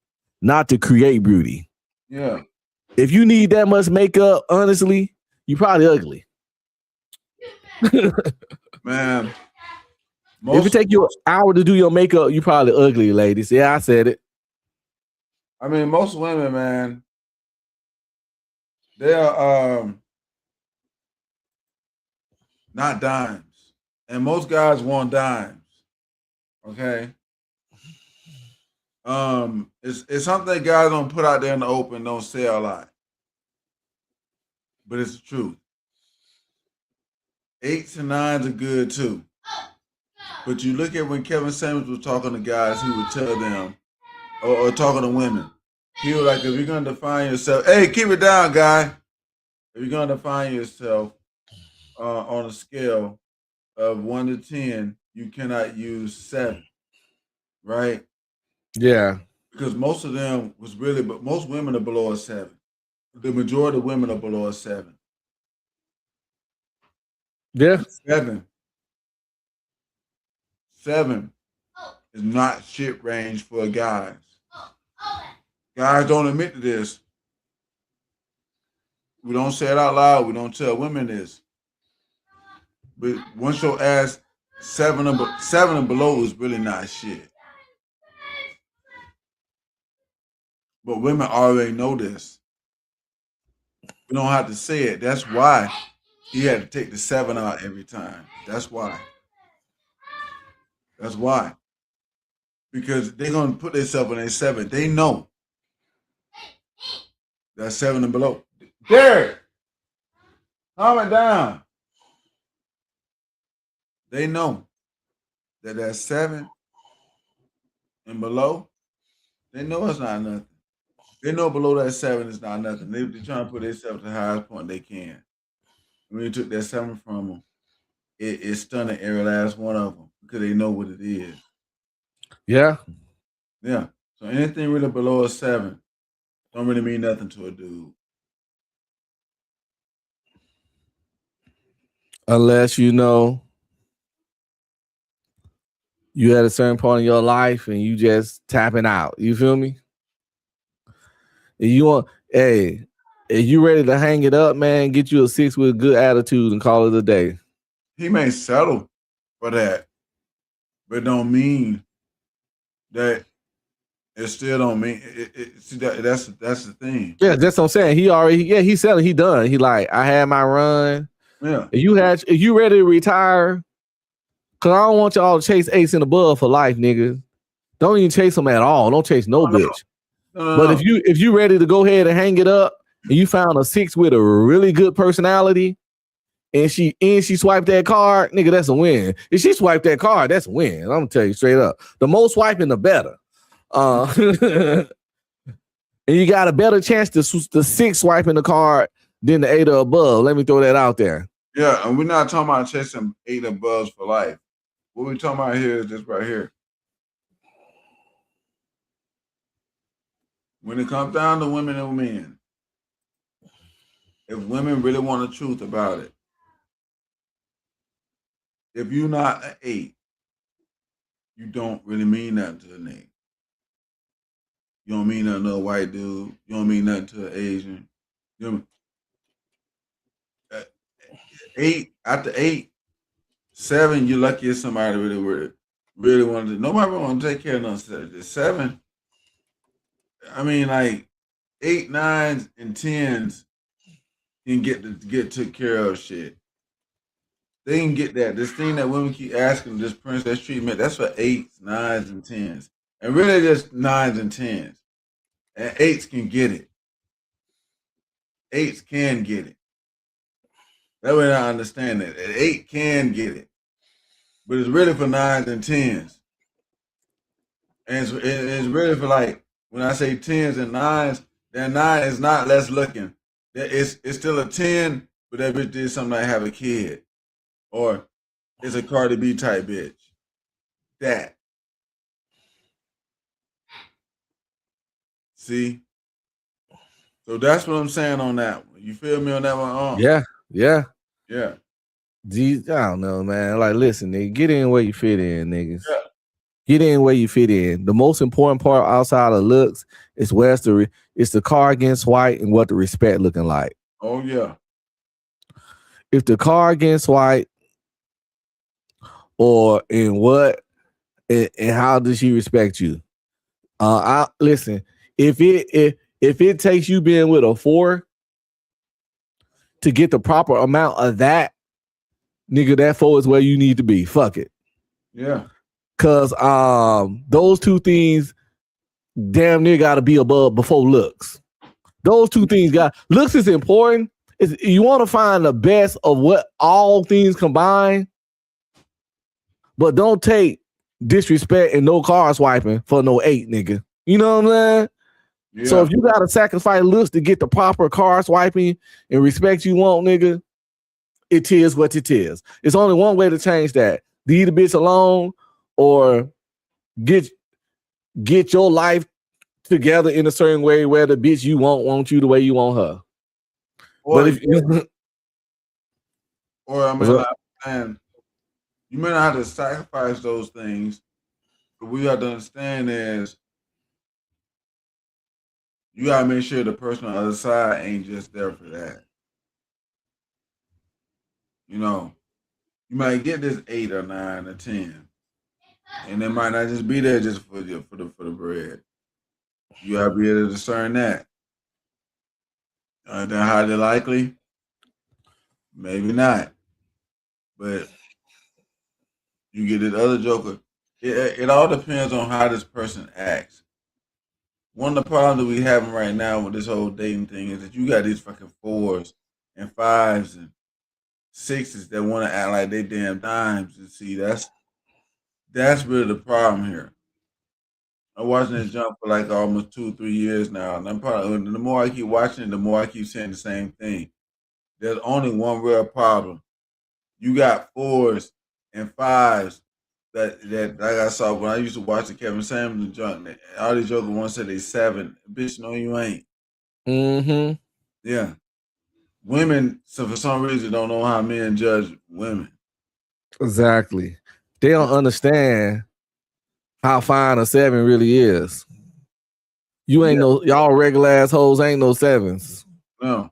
B: not to create beauty.
A: Yeah.
B: If you need that much makeup, honestly, you probably ugly.
A: Man.
B: If it take you an hour to do your makeup, you probably ugly, ladies. Yeah, I said it.
A: I mean, most women, man, they are not dimes. And most guys want dimes. Okay. It's something guys don't put out there in the open, don't say a lot. But it's the truth. 8s and 9s are good too. But you look at when Kevin Samuels was talking to guys, he would tell them, or talking to women, he was like, if you're gonna define yourself, hey, keep it down, guy. If you're gonna define yourself on a scale of 1 to 10, you cannot use 7, right?
B: Yeah.
A: Because most of them was really, but most women are below a 7. The majority of women are below a 7.
B: Yeah.
A: 7 is not shit range for guys. Guys don't admit to this. We don't say it out loud. We don't tell women this. But once your ass 7 and below is really not shit. But women already know this. We don't have to say it. That's why he had to take the 7 out every time. That's why. That's why. Because they're gonna put themselves in a 7. They know that's 7 and below. Derek, calm it down. They know that that's 7 and below. They know it's not nothing. They know below that 7 is not nothing. They're trying to put themselves at the highest point they can. When you took that 7 from them, it's stunning every last one of them because they know what it is.
B: Yeah.
A: Yeah. So anything really below a 7 don't really mean nothing to a dude.
B: Unless you know you at a certain point in your life and you just tapping out. You feel me? And you want, hey, if you ready to hang it up, man, get you a 6 with a good attitude and call it a day.
A: He may settle for that, but it don't mean that it still don't mean see that's the thing.
B: Yeah, that's what I'm saying. He settled, he done. He like, I had my run.
A: Yeah.
B: If you ready to retire, cause I don't want y'all to chase 8s and above for life, nigga. Don't even chase them at all. Don't chase no bitch. But if you ready to go ahead and hang it up and you found a 6 with a really good personality and she swiped that card, nigga, that's a win. If she swiped that card, that's a win. I'm gonna tell you straight up. The more swiping, the better. And you got a better chance to the 6 swiping the card than the 8 or above. Let me throw that out there.
A: Yeah, and we're not talking about chasing 8 above for life. What we're talking about here is this right here. When it comes down to women and men, if women really want the truth about it, if you're not an 8, you don't really mean nothing to an 8. You don't mean nothing to a white dude. You don't mean nothing to an Asian. You know, 8 after 8, 7, you're lucky if somebody really wanted to. Nobody want to take care of nothing. 7, I mean, like 8, 9s, and 10s can get took care of shit. They can get that. This thing that women keep asking, this princess treatment, that's for 8s, 9s, and 10s. And really just 9s and 10s. And 8s can get it. 8s can get it. That way I understand that. 8 can get it. But it's really for 9s and 10s. And it's really for, like, when I say 10s and 9s, that 9 is not less looking. It's still a 10, but that bitch did something like have a kid. Or it's a Cardi B type bitch. That. See? So that's what I'm saying on that one. You feel me on that one?
B: Yeah.
A: Yeah.
B: I don't know, man. Like, listen, nigga, get in where you fit in, niggas.
A: Yeah.
B: Get in where you fit in. The most important part outside of looks is where's it's the car against white and what the respect looking like.
A: Oh yeah.
B: If the car against white, or in what and how does she respect you? I listen. If it takes you being with a 4 to get the proper amount of that, nigga, that 4 is where you need to be. Fuck it.
A: Yeah.
B: Cause those two things damn near gotta be above before looks. Those two things looks is important. You want to find the best of what all things combine, but don't take disrespect and no car swiping for no 8, nigga. You know what I'm saying? Yeah. So if you gotta sacrifice looks to get the proper car swiping and respect you want, nigga, it is what it is. It's only one way to change that. Leave the bitch alone or get your life together in a certain way where the bitch you want you the way you want her.
A: Or,
B: but if you
A: or I mean, and you may not have to sacrifice those things, but we have to understand is you gotta make sure the person on the other side ain't just there for that. You know, you might get this 8 or 9 or 10, and it might not just be there just for the bread. You gotta be able to discern that. Then highly likely, maybe not. But you get this other joker. It all depends on how this person acts. One of the problems that we having right now with this whole dating thing is that you got these fucking 4s and 5s and 6s that want to act like they damn dimes. And see, that's really the problem here. I'm watching this jump for like almost 2 or 3 years now, and I'm probably the more I keep watching it, the more I keep saying the same thing. There's only one real problem. You got 4s and 5s that like I saw when I used to watch the Kevin Samuels junk. All these jokers want to say they 7. Bitch, no, you ain't.
B: Mm-hmm.
A: Yeah. Women, so for some reason, don't know how men judge women.
B: Exactly. They don't understand how fine a 7 really is. You ain't y'all regular assholes ain't no 7s.
A: No.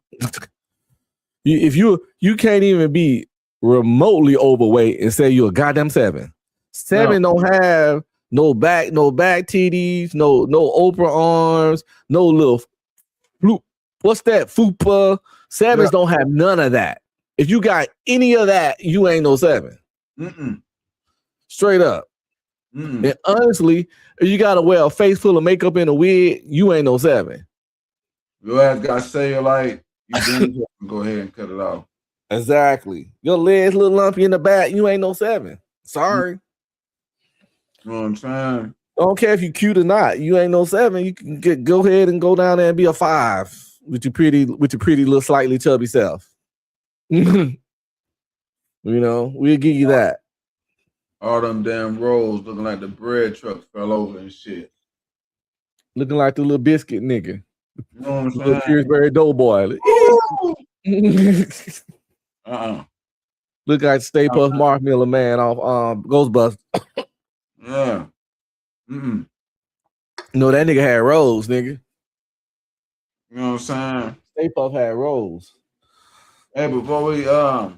B: If you can't even be remotely overweight and say you're a goddamn 7. 7 don't have no back TDs, no Oprah arms, no little what's that? Fupa. 7s don't have none of that. If you got any of that, you ain't no 7. Straight up. And honestly, if you gotta wear a face full of makeup and a wig, you ain't no 7.
A: Your ass got cellulite, you go ahead and cut it off.
B: Exactly. Your legs a little lumpy in the back, you ain't no 7. Sorry.
A: You know what I'm saying?
B: I don't care if you cute or not. You ain't no 7. You can go ahead and go down there and be a 5 with your pretty little slightly chubby self. You know, we'll give you that.
A: All them damn rolls looking like the bread truck fell over and shit.
B: Looking like the little biscuit nigga.
A: You know what I'm saying?
B: Little Pillsbury Doughboy. Look like Stay Puft Marshmallow Man off Ghostbusters.
A: Yeah.
B: No, that nigga had rolls, nigga.
A: You know what I'm saying?
B: Stay Puft had rolls.
A: Hey, before we
B: I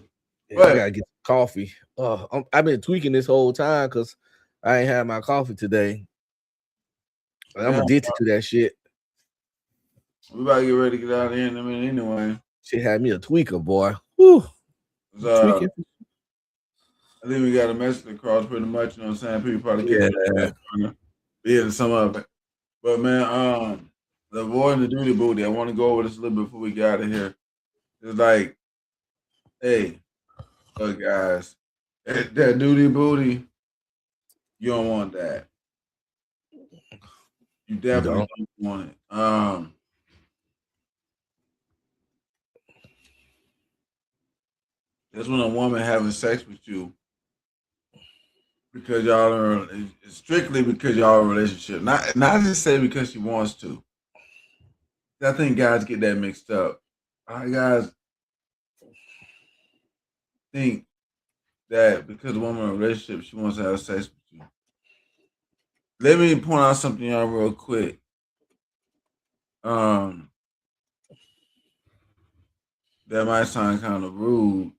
B: gotta get coffee. I've been tweaking this whole time because I ain't had my coffee today. I'm addicted to that shit.
A: We about to get ready to get out of here in a minute anyway.
B: Shit had me a tweaker, boy. Whew.
A: Tweaking. I think we got a message across pretty much. You know what I'm saying? People probably can't be in some of it. But man, the avoiding the duty booty, I want to go over this a little bit before we get out of here. It's like, hey, look guys, that duty booty, you don't want that. You definitely don't want it. That's when a woman having sex with you because y'all are strictly because y'all are in a relationship. Not just say because she wants to. I think guys get that mixed up. All right, guys. think that because a woman in a relationship, she wants to have sex with you. Let me point out something y'all real quick. That might sound kind of rude,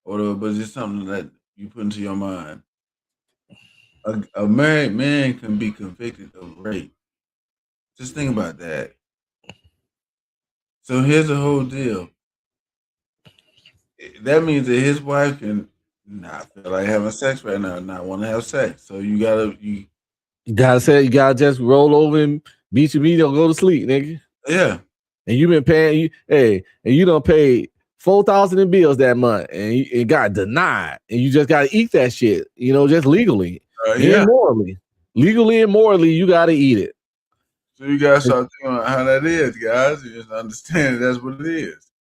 A: or whatever, but it's something that you put into your mind. A married man can be convicted of rape. Just think about that. So here's the whole deal. That means that his wife can not feel like having sex right now, not want to have sex. So you gotta
B: You gotta just roll over and beat your meat or go to sleep, nigga.
A: Yeah.
B: And you been paying and you don't pay 4,000 in bills that month, and it got denied, and you just gotta eat that shit, just legally and morally. Legally and morally, you gotta eat it.
A: So you gotta start thinking about how that is, guys. You just understand that's what it is.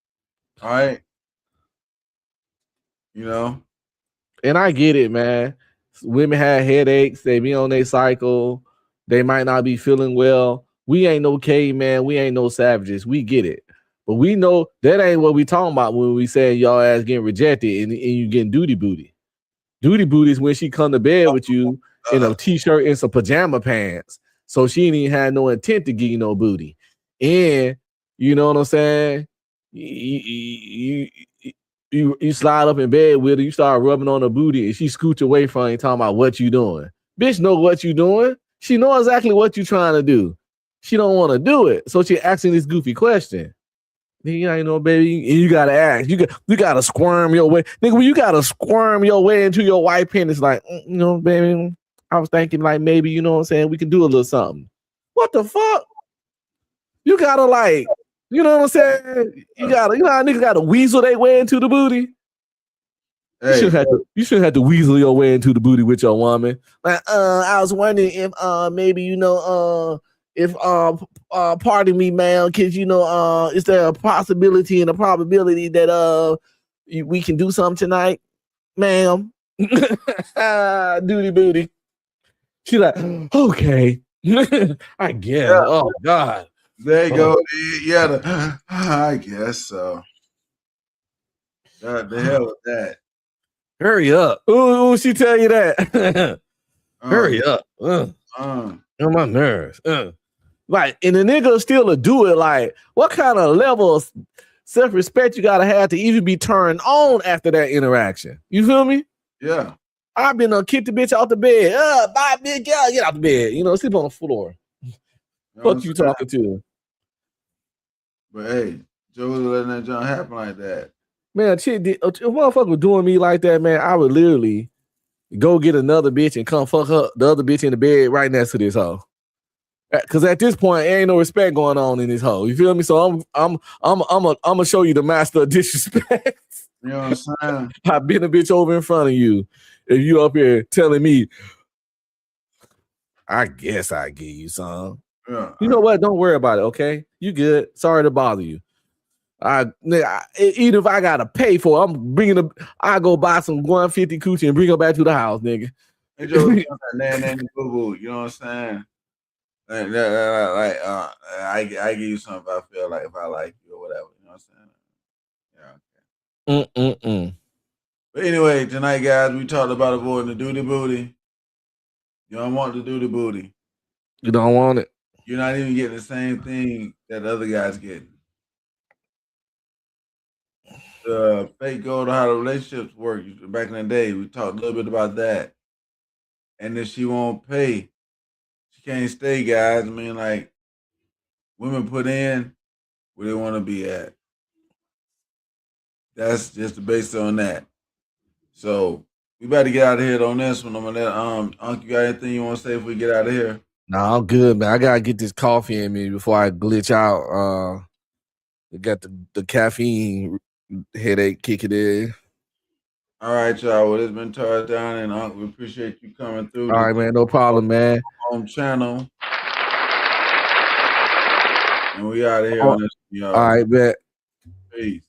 A: All right.
B: And I get it, man. Women have headaches, they be on their cycle, they might not be feeling well. We ain't no caveman, we ain't no savages. We get it. But we know that ain't what we talking about when we say y'all ass getting rejected and you getting duty booty. Duty booty is when she come to bed with you in a t-shirt and some pajama pants. So she ain't even had no intent to give you no booty. And you know what I'm saying? You slide up in bed with her, you start rubbing on her booty, and she scoots away from you talking about what you doing. Bitch know what you doing. She know exactly what you trying to do. She don't want to do it. So she asking this goofy question. Nigga, you know, baby, and you gotta ask. You gotta squirm your way. Nigga, when you gotta squirm your way into your white pen, it's like, baby, I was thinking like maybe, you know what I'm saying, we can do a little something. What the fuck? You gotta like, you know what I'm saying? You know how niggas gotta weasel their way into the booty? Hey. You shouldn't have to weasel your way into the booty with your woman. Like, I was wondering if maybe, if pardon me, ma'am, cause is there a possibility and a probability that we can do something tonight, ma'am? Duty booty. She's like, okay. I guess. Yeah. Oh God.
A: There you go. Yeah, I guess so. God, the hell with that.
B: Hurry up. Ooh, she tell you that. Hurry up. On my nerves. Like, and the nigga still to do it. Like, what kind of level of self-respect you gotta have to even be turned on after that interaction? You feel me?
A: Yeah.
B: I've been kick the bitch out the bed. Bye, big girl, get out the bed. Sleep on the floor. What you talking to?
A: But hey, Joe was letting that junk happen like that.
B: Man, if a motherfucker was doing me like that, man, I would literally go get another bitch and come fuck her, the other bitch in the bed right next to this hoe. Cause at this point, there ain't no respect going on in this hoe. You feel me? So I'm gonna show you the master of disrespect.
A: You know what I'm saying?
B: I've been a bitch over in front of you. If you up here telling me, I guess I give you some. Yeah, you know what? Don't worry about it. Okay, you good? Sorry to bother you. Even if I gotta pay for it, I go buy some 150 coochie and bring her back to the house, nigga.
A: Hey, Joe, boo-boo, you know what I'm saying? I give you something if I feel like, if I like you or whatever. You know what I'm saying? Yeah. Okay. But anyway, tonight, guys, we talked about avoiding the duty booty. You don't want the duty booty.
B: You don't want it.
A: You're not even getting the same thing that the other guys getting. The fake gold, how the relationships work. Back in the day, we talked a little bit about that. And if she won't pay, she can't stay, guys. I mean, like, women put in where they want to be at. That's just based on that. So we better get out of here on this one. I'm gonna let Unc, you got anything you want to say if we get out of here?
B: No, I'm good, man. I gotta get this coffee in me before I glitch out. Got the caffeine headache kicking in.
A: All right, y'all. Well, it's been Tar Down, and Unc, we appreciate you coming through.
B: All right, man. No problem, man.
A: Home channel. And we out of here on this, y'all.
B: All right, bet.
A: Peace.